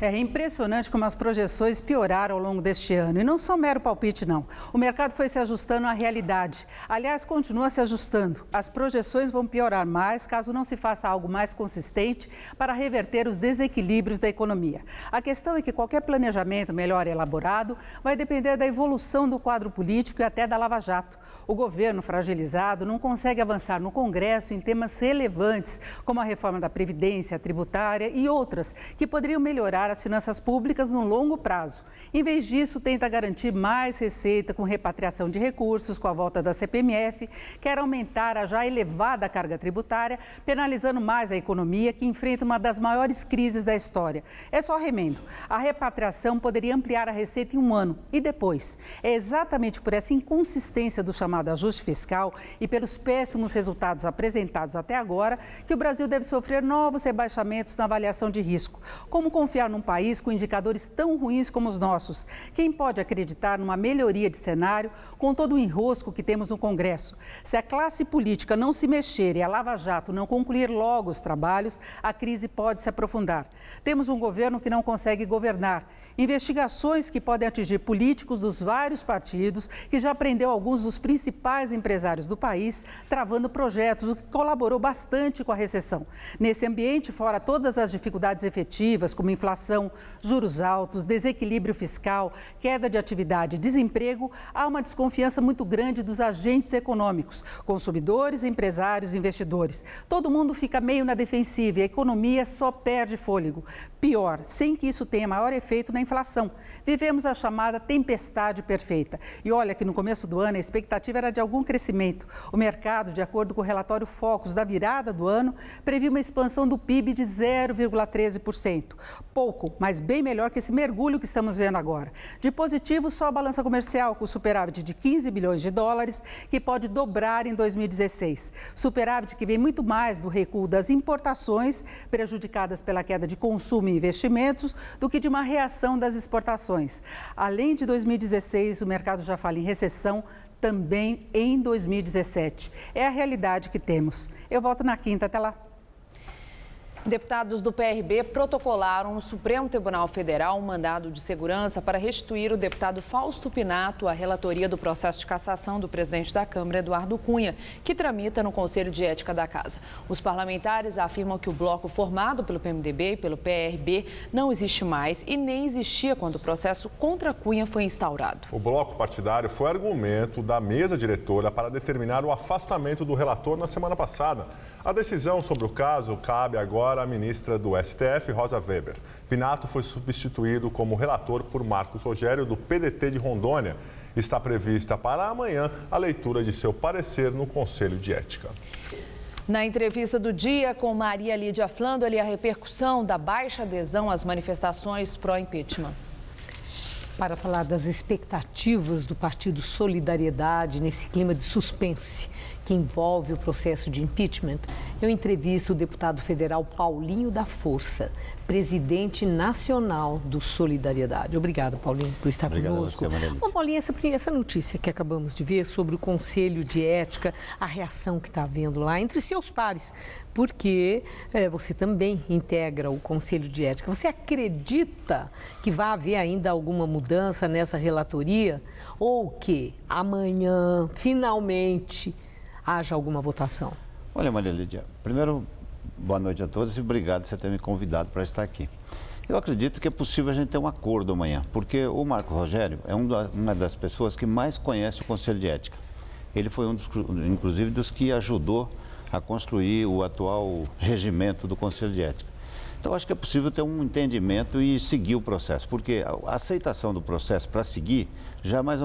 É impressionante como as projeções pioraram ao longo deste ano. E não são mero palpite, não. O mercado foi se ajustando à realidade. Aliás, continua se ajustando. As projeções vão piorar mais caso não se faça algo mais consistente para reverter os desequilíbrios da economia. A questão é que qualquer planejamento melhor elaborado vai depender da evolução do quadro político e até da Lava Jato. O governo fragilizado não consegue avançar no Congresso em temas relevantes, como a reforma da Previdência, tributária e outras, que poderiam melhorar as finanças públicas no longo prazo. Em vez disso, tenta garantir mais receita com repatriação de recursos, com a volta da CPMF, quer aumentar a já elevada carga tributária, penalizando mais a economia, que enfrenta uma das maiores crises da história. É só remendo. A repatriação poderia ampliar a receita em um ano e depois. É exatamente por essa inconsistência do chamado ajuste fiscal e pelos péssimos resultados apresentados até agora que o Brasil deve sofrer novos rebaixamentos na avaliação de risco. Como confiar num país com indicadores tão ruins como os nossos? Quem pode acreditar numa melhoria de cenário com todo o enrosco que temos no Congresso? Se a classe política não se mexer e a Lava Jato não concluir logo os trabalhos, a crise pode se aprofundar. Temos um governo que não consegue governar. Investigações que podem atingir políticos dos vários partidos, que já prendeu alguns dos principais empresários do país, travando projetos, o que colaborou bastante com a recessão. Nesse ambiente, fora todas as dificuldades efetivas, como inflação, juros altos, desequilíbrio fiscal, queda de atividade e desemprego, há uma desconfiança muito grande dos agentes econômicos, consumidores, empresários, investidores. Todo mundo fica meio na defensiva e a economia só perde fôlego. Pior, sem que isso tenha maior efeito na inflação. Vivemos a chamada tempestade perfeita. E olha que no começo do ano a expectativa era de algum crescimento. O mercado, de acordo com o relatório Focus da virada do ano, previu uma expansão do PIB de 0,13%. Pouco, mas bem melhor que esse mergulho que estamos vendo agora. De positivo, só a balança comercial, com superávit de 15 bilhões de dólares, que pode dobrar em 2016. Superávit que vem muito mais do recuo das importações, prejudicadas pela queda de consumo e investimentos, do que de uma reação das exportações. Além de 2016, o mercado já fala em recessão também em 2017. É a realidade que temos. Eu volto na quinta, até lá. Deputados do PRB protocolaram no Supremo Tribunal Federal um mandado de segurança para restituir o deputado Fausto Pinato à relatoria do processo de cassação do presidente da Câmara, Eduardo Cunha, que tramita no Conselho de Ética da Casa. Os parlamentares afirmam que o bloco formado pelo PMDB e pelo PRB não existe mais e nem existia quando o processo contra Cunha foi instaurado. O bloco partidário foi argumento da mesa diretora para determinar o afastamento do relator na semana passada. A decisão sobre o caso cabe agora à ministra do STF, Rosa Weber. Pinato foi substituído como relator por Marcos Rogério, do PDT de Rondônia. Está prevista para amanhã a leitura de seu parecer no Conselho de Ética. Na entrevista do dia com Maria Lídia Flandoli, a repercussão da baixa adesão às manifestações pró-impeachment. Para falar das expectativas do Partido Solidariedade nesse clima de suspense que envolve o processo de impeachment, eu entrevisto o deputado federal Paulinho da Força, presidente nacional do Solidariedade. Obrigada, Paulinho, por estar conosco. Bom, Paulinho, essa notícia que acabamos de ver sobre o Conselho de Ética, a reação que está havendo lá entre seus pares, porque você também integra o Conselho de Ética. Você acredita que vai haver ainda alguma mudança nessa relatoria ou que amanhã, finalmente, haja alguma votação? Olha, Maria Lídia, primeiro, boa noite a todos e obrigado por você ter me convidado para estar aqui. Eu acredito que é possível a gente ter um acordo amanhã, porque o Marco Rogério é uma das pessoas que mais conhece o Conselho de Ética. Ele foi inclusive, dos que ajudou a construir o atual regimento do Conselho de Ética. Então, acho que é possível ter um entendimento e seguir o processo, porque a aceitação do processo para seguir já é mais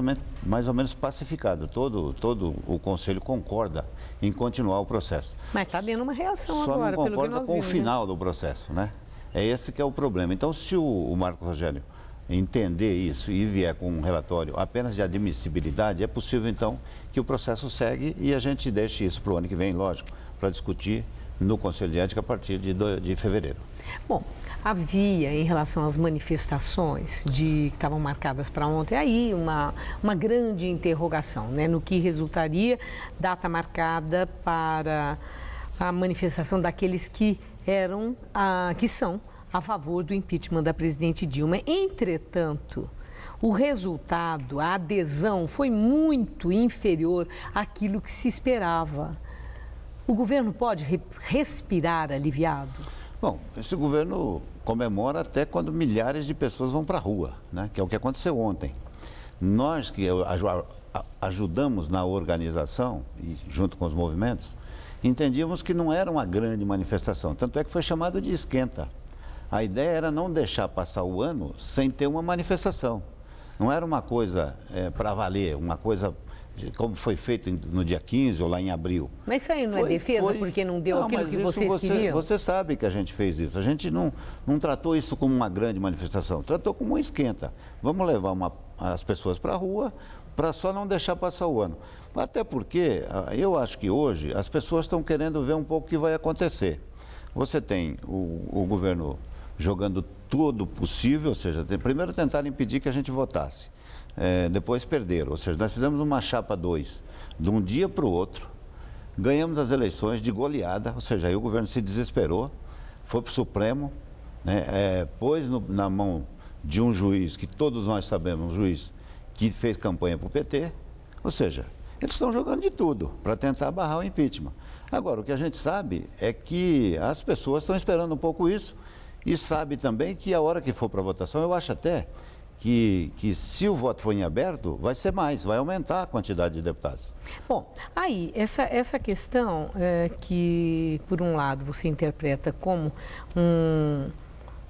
ou menos pacificado. Todo o Conselho concorda em continuar o processo. Mas está havendo uma reação Só agora, não pelo que concorda nós com vimos, o final do processo, né? É esse que é o problema. Então, se o Marco Rogério entender isso e vier com um relatório apenas de admissibilidade, é possível, então, que o processo segue e a gente deixe isso para o ano que vem, lógico, para discutir no Conselho de Ética a partir de fevereiro. Bom, havia em relação às manifestações que estavam marcadas para ontem, aí uma grande interrogação, né, no que resultaria data marcada para a manifestação daqueles que são a favor do impeachment da presidente Dilma. Entretanto, o resultado, a adesão foi muito inferior àquilo que se esperava. O governo pode respirar aliviado? Bom, esse governo comemora até quando milhares de pessoas vão para a rua, né? Que é o que aconteceu ontem. Nós que ajudamos na organização, e junto com os movimentos, entendíamos que não era uma grande manifestação, tanto é que foi chamado de esquenta. A ideia era não deixar passar o ano sem ter uma manifestação. Não era uma coisa para valer, uma coisa como foi feito no dia 15 ou lá em abril. Mas isso aí não é defesa porque não deu aquilo que vocês queriam? Você sabe que a gente fez isso. A gente não tratou isso como uma grande manifestação, tratou como um esquenta. Vamos levar as pessoas para a rua para só não deixar passar o ano. Até porque eu acho que hoje as pessoas estão querendo ver um pouco o que vai acontecer. Você tem o governo jogando tudo possível, ou seja, primeiro tentaram impedir que a gente votasse. Depois perderam, ou seja, nós fizemos uma chapa 2, de um dia para o outro, ganhamos as eleições de goleada, ou seja, aí o governo se desesperou, foi para o Supremo, né, pôs na mão de um juiz, que todos nós sabemos, um juiz que fez campanha para o PT, ou seja, eles estão jogando de tudo para tentar barrar o impeachment. Agora, o que a gente sabe é que as pessoas estão esperando um pouco isso e sabe também que a hora que for para a votação, eu acho até que se o voto for em aberto, vai ser mais, vai aumentar a quantidade de deputados. Bom, aí, essa questão que, por um lado, você interpreta como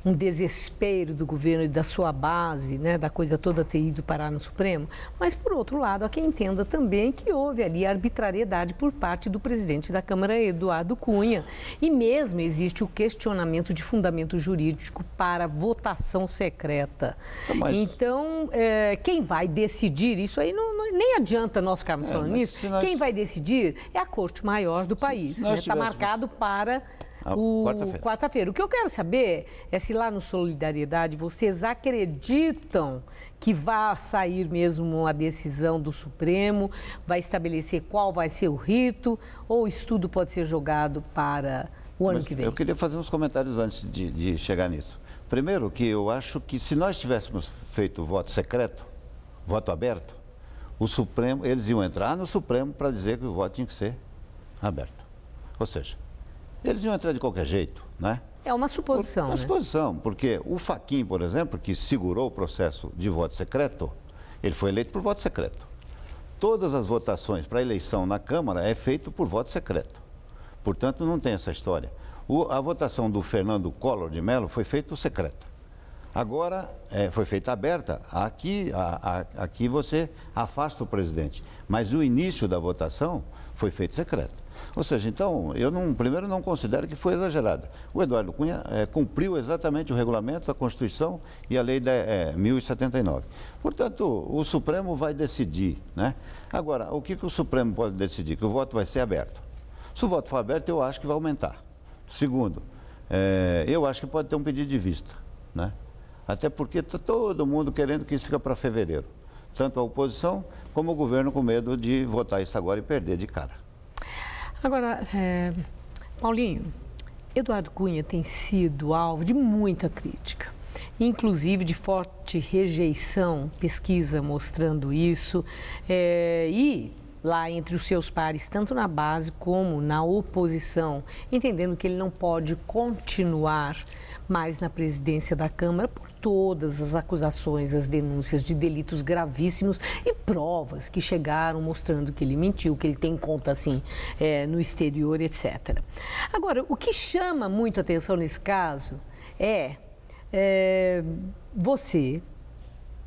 um desespero do governo e da sua base, né, da coisa toda ter ido parar no Supremo, mas, por outro lado, há quem entenda também que houve ali arbitrariedade por parte do presidente da Câmara, Eduardo Cunha, e mesmo existe o questionamento de fundamento jurídico para votação secreta. Então, quem vai decidir, isso aí nem adianta nós ficarmos falando nisso, quem vai decidir é a Corte Maior do país, está marcado para quarta-feira. O que eu quero saber é se lá no Solidariedade vocês acreditam que vai sair mesmo a decisão do Supremo, vai estabelecer qual vai ser o rito, ou isso tudo pode ser jogado para o ano que vem? Eu queria fazer uns comentários antes de chegar nisso. Primeiro, que eu acho que se nós tivéssemos feito voto secreto, voto aberto, o Supremo, eles iam entrar no Supremo para dizer que o voto tinha que ser aberto. Ou seja, eles iam entrar de qualquer jeito, né? É uma suposição, Uma suposição, porque o Fachin, por exemplo, que segurou o processo de voto secreto, ele foi eleito por voto secreto. Todas as votações para a eleição na Câmara é feito por voto secreto. Portanto, não tem essa história. A votação do Fernando Collor de Mello foi feita secreta. Agora, foi feita aberta, aqui você afasta o presidente. Mas o início da votação foi feito secreto. Ou seja, então, primeiro não considero que foi exagerada. O Eduardo Cunha cumpriu exatamente o regulamento, a Constituição e a Lei 1079. Portanto, o Supremo vai decidir, né? Agora, o que o Supremo pode decidir? Que o voto vai ser aberto. Se o voto for aberto, eu acho que vai aumentar. Segundo, eu acho que pode ter um pedido de vista, né? Até porque está todo mundo querendo que isso fique para fevereiro. Tanto a oposição como o governo com medo de votar isso agora e perder de cara. Agora, Paulinho, Eduardo Cunha tem sido alvo de muita crítica, inclusive de forte rejeição, pesquisa mostrando isso, e lá entre os seus pares, tanto na base como na oposição, entendendo que ele não pode continuar mais na presidência da Câmara por todas as acusações, as denúncias de delitos gravíssimos e provas que chegaram mostrando que ele mentiu, que ele tem conta assim no exterior, etc. Agora, o que chama muito atenção nesse caso é você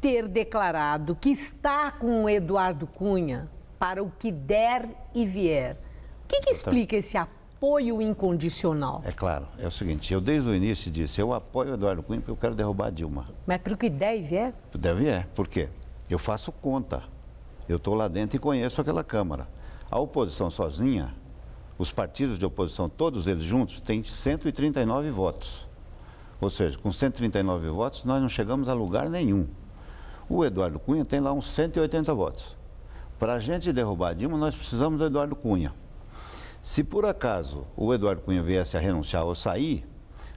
ter declarado que está com o Eduardo Cunha para o que der e vier. O que explica esse apoio incondicional? É claro, é o seguinte, eu desde o início disse, eu apoio o Eduardo Cunha porque eu quero derrubar a Dilma. Mas para o que der e vier? Der e vier, por quê? Eu faço conta, eu estou lá dentro e conheço aquela Câmara. A oposição sozinha, os partidos de oposição, todos eles juntos, têm 139 votos. Ou seja, com 139 votos, nós não chegamos a lugar nenhum. O Eduardo Cunha tem lá uns 180 votos. Para a gente derrubar a Dilma, nós precisamos do Eduardo Cunha. Se por acaso o Eduardo Cunha viesse a renunciar ou sair,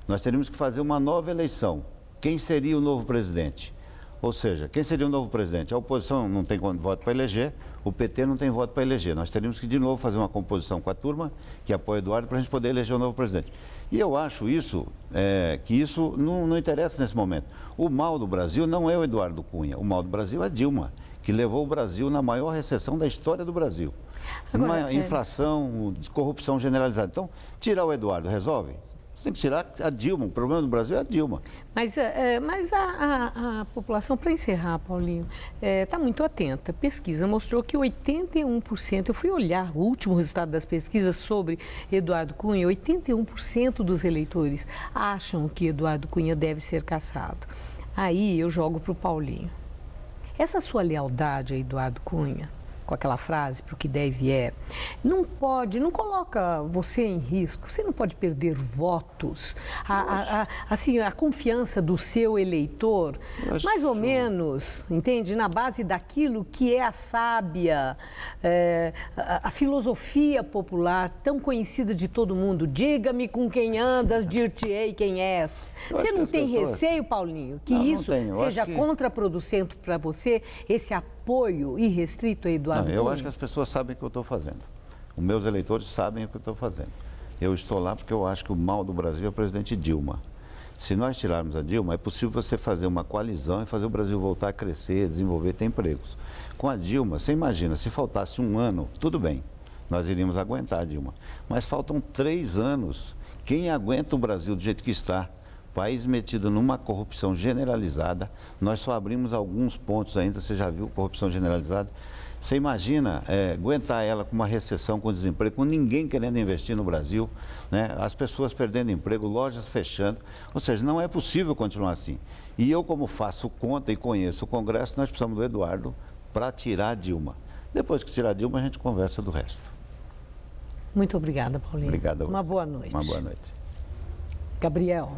nós teríamos que fazer uma nova eleição. Quem seria o novo presidente? Ou seja, quem seria o novo presidente? A oposição não tem voto para eleger, o PT não tem voto para eleger. Nós teríamos que de novo fazer uma composição com a turma que apoia o Eduardo para a gente poder eleger o novo presidente. E eu acho que isso não interessa nesse momento. O mal do Brasil não é o Eduardo Cunha, o mal do Brasil é a Dilma, que levou o Brasil na maior recessão da história do Brasil. Agora, uma inflação, corrupção generalizada. Então, tirar o Eduardo resolve? Você tem que tirar a Dilma. O problema do Brasil é a Dilma. Mas a população, para encerrar, Paulinho, está muito atenta. Pesquisa mostrou que 81%, eu fui olhar o último resultado das pesquisas sobre Eduardo Cunha, 81% dos eleitores acham que Eduardo Cunha deve ser cassado. Aí eu jogo para o Paulinho. Essa sua lealdade a Eduardo Cunha, com aquela frase, para o que der e vier, não coloca você em risco, você não pode perder votos, a confiança do seu eleitor, mais ou menos, entende, na base daquilo que é a sábia, a filosofia popular, tão conhecida de todo mundo, diga-me com quem andas, dir-te-ei quem és. Você não tem receio, Paulinho, que isso seja contraproducente para você, esse apoio irrestrito a Eduardo Cunha? Eu acho que as pessoas sabem o que eu estou fazendo. Os meus eleitores sabem o que eu estou fazendo. Eu estou lá porque eu acho que o mal do Brasil é o presidente Dilma. Se nós tirarmos a Dilma, é possível você fazer uma coalizão e fazer o Brasil voltar a crescer, desenvolver, ter empregos. Com a Dilma, você imagina, se faltasse um ano, tudo bem, nós iríamos aguentar a Dilma. Mas faltam 3 anos. Quem aguenta o Brasil do jeito que está? País metido numa corrupção generalizada, nós só abrimos alguns pontos ainda, você já viu corrupção generalizada. Você imagina aguentar ela com uma recessão, com desemprego, com ninguém querendo investir no Brasil, né? As pessoas perdendo emprego, lojas fechando, ou seja, não é possível continuar assim. E eu, como faço conta e conheço o Congresso, nós precisamos do Eduardo para tirar a Dilma. Depois que tirar a Dilma, a gente conversa do resto. Muito obrigada, Paulinho. Obrigado a você. Uma boa noite. Uma boa noite. Gabriel.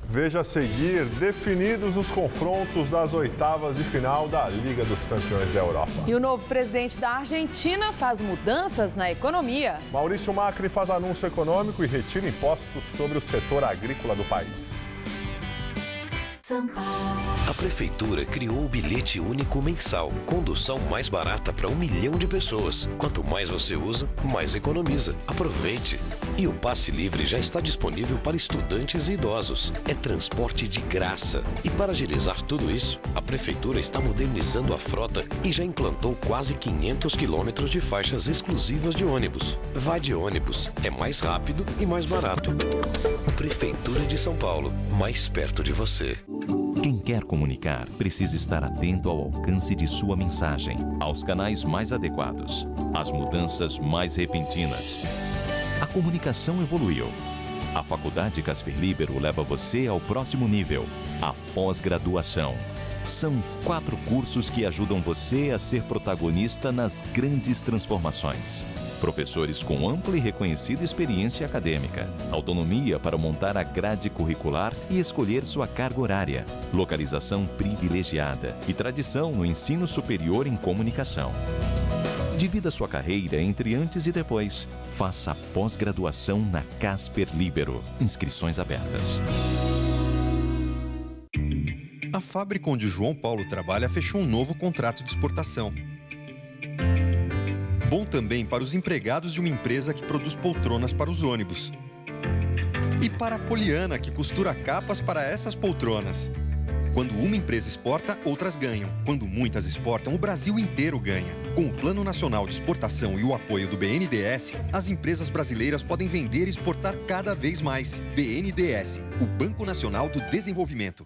Veja a seguir, definidos os confrontos das oitavas de final da Liga dos Campeões da Europa. E o novo presidente da Argentina faz mudanças na economia. Maurício Macri faz anúncio econômico e retira impostos sobre o setor agrícola do país. A Prefeitura criou o bilhete único mensal, condução mais barata para 1 milhão de pessoas. Quanto mais você usa, mais economiza. Aproveite! E o passe livre já está disponível para estudantes e idosos. É transporte de graça. E para agilizar tudo isso, a Prefeitura está modernizando a frota e já implantou quase 500 quilômetros de faixas exclusivas de ônibus. Vá de ônibus, é mais rápido e mais barato. Prefeitura de São Paulo, mais perto de você. Quem quer comunicar precisa estar atento ao alcance de sua mensagem, aos canais mais adequados, às mudanças mais repentinas. A comunicação evoluiu. A Faculdade Casper Libero leva você ao próximo nível, a pós-graduação. São 4 cursos que ajudam você a ser protagonista nas grandes transformações. Professores com ampla e reconhecida experiência acadêmica, autonomia para montar a grade curricular e escolher sua carga horária, localização privilegiada e tradição no ensino superior em comunicação. Divida sua carreira entre antes e depois. Faça a pós-graduação na Casper Libero. Inscrições abertas. A fábrica onde João Paulo trabalha fechou um novo contrato de exportação. Bom também para os empregados de uma empresa que produz poltronas para os ônibus. E para a Poliana, que costura capas para essas poltronas. Quando uma empresa exporta, outras ganham. Quando muitas exportam, o Brasil inteiro ganha. Com o Plano Nacional de Exportação e o apoio do BNDES, as empresas brasileiras podem vender e exportar cada vez mais. BNDES, o Banco Nacional do Desenvolvimento.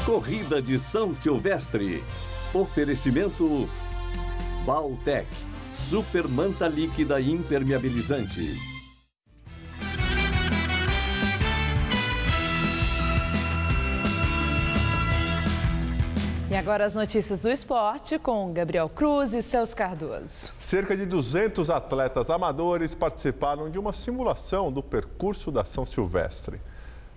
Corrida de São Silvestre. Oferecimento Baltec, super manta líquida impermeabilizante. E agora as notícias do esporte com Gabriel Cruz e Celso Cardoso. Cerca de 200 atletas amadores participaram de uma simulação do percurso da São Silvestre.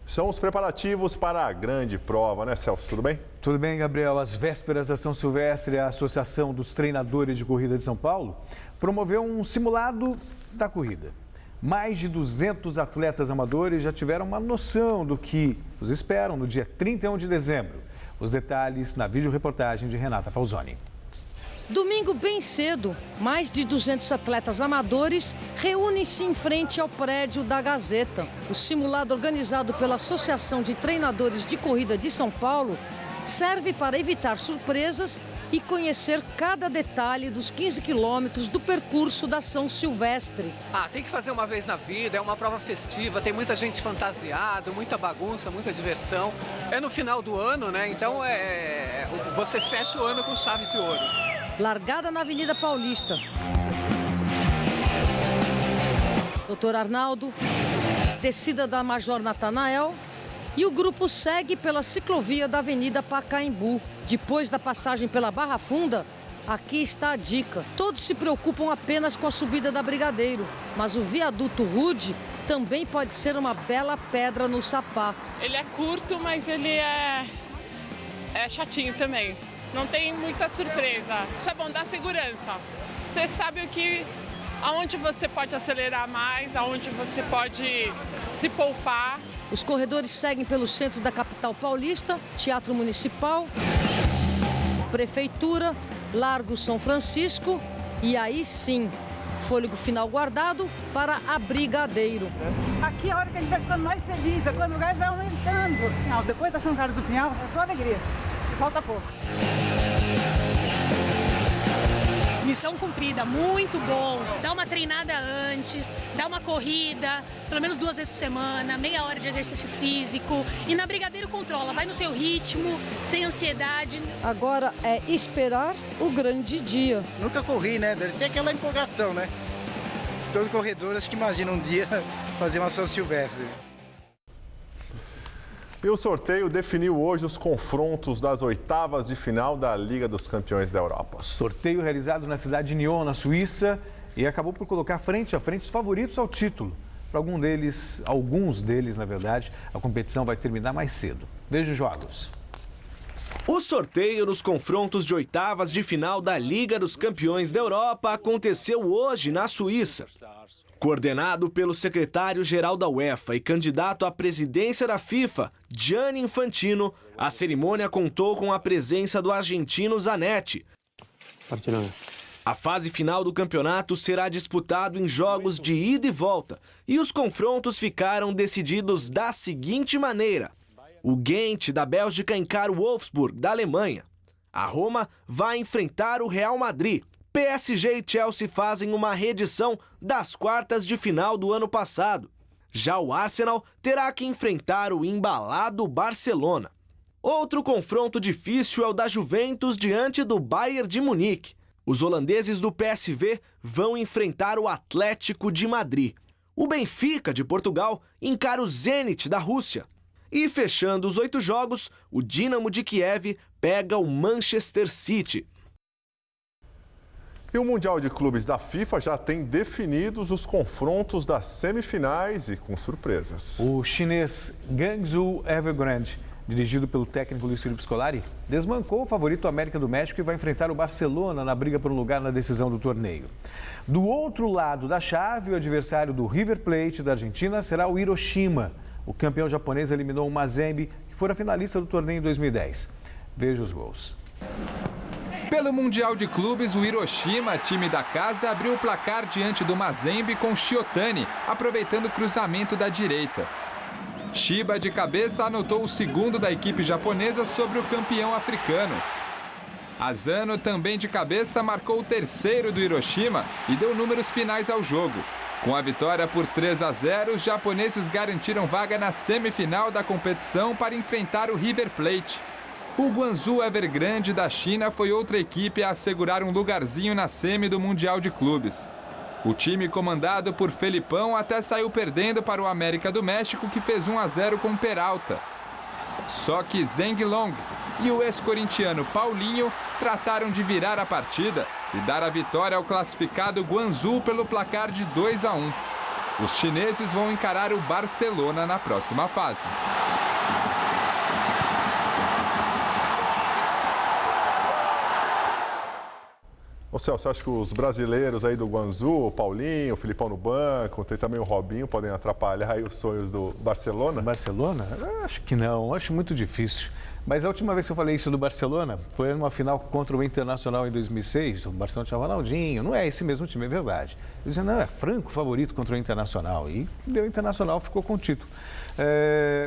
São os preparativos para a grande prova, né, Celso? Tudo bem? Tudo bem, Gabriel. Às vésperas da São Silvestre, a Associação dos Treinadores de Corrida de São Paulo promoveu um simulado da corrida. Mais de 200 atletas amadores já tiveram uma noção do que os esperam no dia 31 de dezembro. Os detalhes na videoreportagem de Renata Falzoni. Domingo bem cedo, mais de 200 atletas amadores reúnem-se em frente ao prédio da Gazeta. O simulado organizado pela Associação de Treinadores de Corrida de São Paulo serve para evitar surpresas e conhecer cada detalhe dos 15 quilômetros do percurso da São Silvestre. Tem que fazer uma vez na vida, é uma prova festiva, tem muita gente fantasiada, muita bagunça, muita diversão. É no final do ano, né? Então você fecha o ano com chave de ouro. Largada na Avenida Paulista. Doutor Arnaldo, descida da Major Natanael e o grupo segue pela ciclovia da Avenida Pacaembu. Depois da passagem pela Barra Funda, aqui está a dica. Todos se preocupam apenas com a subida da Brigadeiro, mas o viaduto Rude também pode ser uma bela pedra no sapato. Ele é curto, mas ele é chatinho também. Não tem muita surpresa. Isso é bom, dá segurança. Você sabe aonde você pode acelerar mais, aonde você pode se poupar. Os corredores seguem pelo centro da capital paulista, Teatro Municipal, Prefeitura, Largo São Francisco e aí sim, fôlego final guardado para a Brigadeiro. Aqui é a hora que a gente vai ficando mais feliz, é quando o gás vai aumentando. Não, depois da São Carlos do Pinhal, é só alegria. E falta pouco. Missão cumprida, muito bom. Dá uma treinada antes, dá uma corrida, pelo menos 2 vezes por semana, meia hora de exercício físico. E na Brigadeiro controla, vai no teu ritmo, sem ansiedade. Agora é esperar o grande dia. Nunca corri, né? Deve ser aquela empolgação, né? Todo corredor acho que imagina um dia fazer uma São Silvestre. E o sorteio definiu hoje os confrontos das oitavas de final da Liga dos Campeões da Europa. Sorteio realizado na cidade de Nyon, na Suíça, e acabou por colocar frente a frente os favoritos ao título. Para alguns deles, na verdade, a competição vai terminar mais cedo. Veja os jogos. O sorteio nos confrontos de oitavas de final da Liga dos Campeões da Europa aconteceu hoje na Suíça. Coordenado pelo secretário-geral da UEFA e candidato à presidência da FIFA, Gianni Infantino, a cerimônia contou com a presença do argentino Zanetti. A fase final do campeonato será disputado em jogos de ida e volta, e os confrontos ficaram decididos da seguinte maneira. O Ghent, da Bélgica, encara o Wolfsburg, da Alemanha. A Roma vai enfrentar o Real Madrid. PSG e Chelsea fazem uma reedição das quartas de final do ano passado. Já o Arsenal terá que enfrentar o embalado Barcelona. Outro confronto difícil é o da Juventus diante do Bayern de Munique. Os holandeses do PSV vão enfrentar o Atlético de Madrid. O Benfica, de Portugal, encara o Zenit da Rússia. E fechando os 8 jogos, o Dinamo de Kiev pega o Manchester City. E o Mundial de Clubes da FIFA já tem definidos os confrontos das semifinais e com surpresas. O chinês Guangzhou Evergrande, dirigido pelo técnico Luiz Felipe Scolari, desbancou o favorito América do México e vai enfrentar o Barcelona na briga por um lugar na decisão do torneio. Do outro lado da chave, o adversário do River Plate da Argentina será o Hiroshima. O campeão japonês eliminou o Mazembe, que fora finalista do torneio em 2010. Veja os gols. Pelo Mundial de Clubes, o Hiroshima, time da casa, abriu o placar diante do Mazembe com Shiotani, aproveitando o cruzamento da direita. Shiba, de cabeça, anotou o segundo da equipe japonesa sobre o campeão africano. Asano, também de cabeça, marcou o terceiro do Hiroshima e deu números finais ao jogo. Com a vitória por 3-0, os japoneses garantiram vaga na semifinal da competição para enfrentar o River Plate. O Guangzhou Evergrande da China foi outra equipe a assegurar um lugarzinho na semi do Mundial de Clubes. O time comandado por Felipão até saiu perdendo para o América do México, que fez 1-0 com Peralta. Só que Zheng Long e o ex-corintiano Paulinho trataram de virar a partida e dar a vitória ao classificado Guangzhou pelo placar de 2-1. Os chineses vão encarar o Barcelona na próxima fase. Ô Celso, você acha que os brasileiros aí do Guangzhou, o Paulinho, o Filipão no banco, tem também o Robinho, podem atrapalhar aí os sonhos do Barcelona? Barcelona? Eu acho que não, acho muito difícil. Mas a última vez que eu falei isso do Barcelona foi numa final contra o Internacional em 2006. O Barcelona tinha Ronaldinho, não é esse mesmo time, é verdade. Eu dizia, não, é franco favorito contra o Internacional. E deu o Internacional, ficou com o título.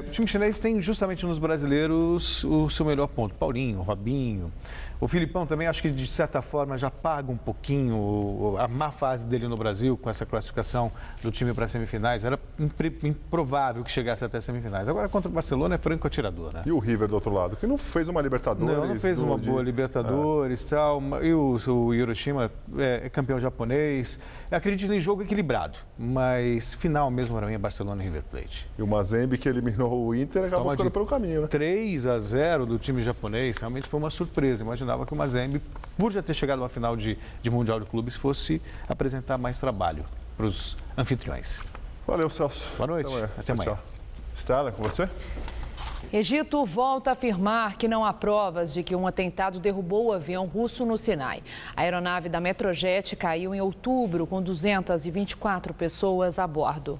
O time chinês tem justamente nos brasileiros o seu melhor ponto. Paulinho, Robinho. O Filipão também acho que de certa forma já paga um pouquinho a má fase dele no Brasil com essa classificação do time para as semifinais. Era improvável que chegasse até as semifinais. Agora contra o Barcelona é franco atirador, né? E o River do outro lado, que não fez uma Libertadores. Não fez uma boa Libertadores, tal. E o Hiroshima é campeão japonês. Eu acredito em jogo equilibrado, mas final mesmo para mim é Barcelona e River Plate. E o Mazembe, que eliminou o Inter, acabou ficando pelo caminho, né? 3-0 do time japonês, realmente foi uma surpresa. Imaginava que o Mazembe, por já ter chegado a uma final de Mundial de Clubes, fosse apresentar mais trabalho para os anfitriões. Valeu, Celso. Boa noite. Até amanhã. Stella, com você? Egito volta a afirmar que não há provas de que um atentado derrubou o avião russo no Sinai. A aeronave da Metrojet caiu em outubro com 224 pessoas a bordo.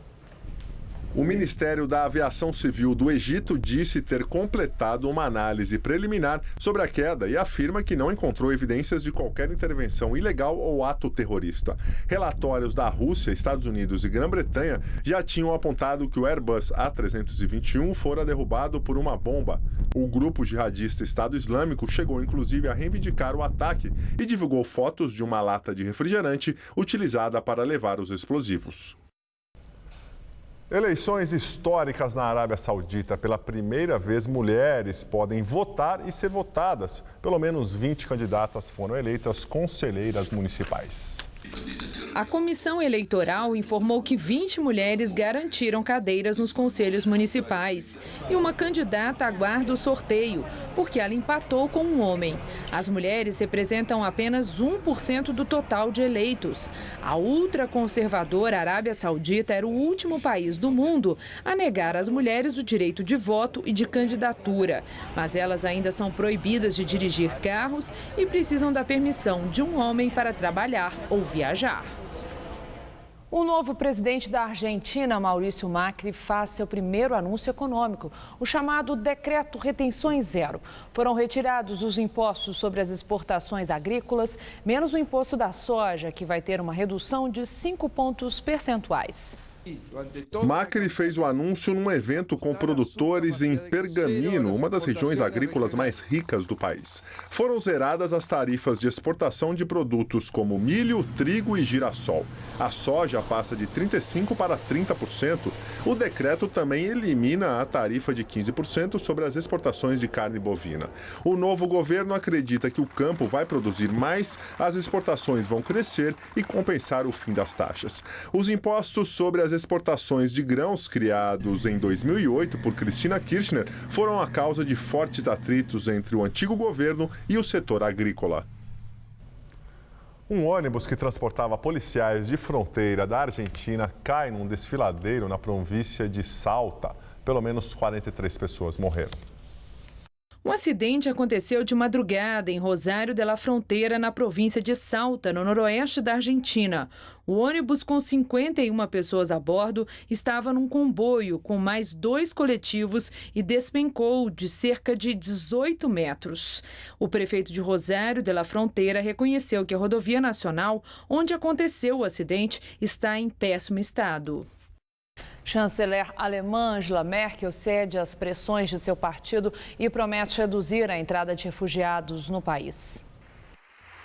O Ministério da Aviação Civil do Egito disse ter completado uma análise preliminar sobre a queda e afirma que não encontrou evidências de qualquer intervenção ilegal ou ato terrorista. Relatórios da Rússia, Estados Unidos e Grã-Bretanha já tinham apontado que o Airbus A321 fora derrubado por uma bomba. O grupo jihadista Estado Islâmico chegou inclusive a reivindicar o ataque e divulgou fotos de uma lata de refrigerante utilizada para levar os explosivos. Eleições históricas na Arábia Saudita. Pela primeira vez, mulheres podem votar e ser votadas. Pelo menos 20 candidatas foram eleitas conselheiras municipais. A comissão eleitoral informou que 20 mulheres garantiram cadeiras nos conselhos municipais. E uma candidata aguarda o sorteio, porque ela empatou com um homem. As mulheres representam apenas 1% do total de eleitos. A ultraconservadora Arábia Saudita era o último país do mundo a negar às mulheres o direito de voto e de candidatura. Mas elas ainda são proibidas de dirigir carros e precisam da permissão de um homem para trabalhar ou viajar. O novo presidente da Argentina, Maurício Macri, faz seu primeiro anúncio econômico, o chamado Decreto Retenções Zero. Foram retirados os impostos sobre as exportações agrícolas, menos o imposto da soja, que vai ter uma redução de 5 pontos percentuais. Macri fez o anúncio num evento com produtores em Pergamino, uma das regiões agrícolas mais ricas do país. Foram zeradas as tarifas de exportação de produtos como milho, trigo e girassol. A soja passa de 35% para 30%. O decreto também elimina a tarifa de 15% sobre as exportações de carne bovina. O novo governo acredita que o campo vai produzir mais, as exportações vão crescer e compensar o fim das taxas. Os impostos sobre as exportações de grãos criados em 2008 por Cristina Kirchner foram a causa de fortes atritos entre o antigo governo e o setor agrícola. Um ônibus que transportava policiais de fronteira da Argentina cai num desfiladeiro na província de Salta. Pelo menos 43 pessoas morreram. Um acidente aconteceu de madrugada em Rosário de la Fronteira, na província de Salta, no noroeste da Argentina. O ônibus com 51 pessoas a bordo estava num comboio com mais 2 coletivos e despencou de cerca de 18 metros. O prefeito de Rosário de la Fronteira reconheceu que a rodovia nacional, onde aconteceu o acidente, está em péssimo estado. Chanceler alemã Angela Merkel cede às pressões de seu partido e promete reduzir a entrada de refugiados no país.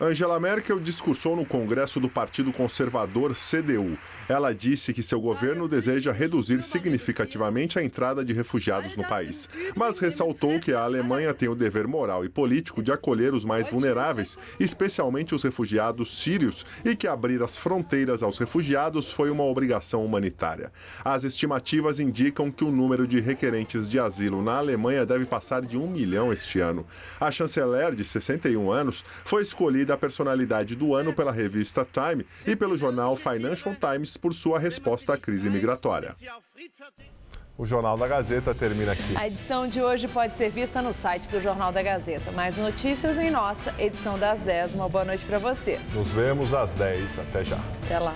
Angela Merkel discursou no Congresso do Partido Conservador CDU. Ela disse que seu governo deseja reduzir significativamente a entrada de refugiados no país, mas ressaltou que a Alemanha tem o dever moral e político de acolher os mais vulneráveis, especialmente os refugiados sírios, e que abrir as fronteiras aos refugiados foi uma obrigação humanitária. As estimativas indicam que o número de requerentes de asilo na Alemanha deve passar de 1 milhão este ano. A chanceler, de 61 anos, foi escolhida a personalidade do ano pela revista Time e pelo jornal Financial Times por sua resposta à crise migratória. O Jornal da Gazeta termina aqui. A edição de hoje pode ser vista no site do Jornal da Gazeta. Mais notícias em nossa edição das 10. Uma boa noite para você. Nos vemos às 10. Até já. Até lá.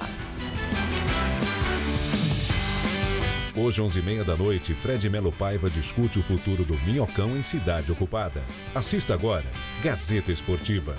Hoje, 11h30 da noite, Fred Melo Paiva discute o futuro do Minhocão em Cidade Ocupada. Assista agora, Gazeta Esportiva.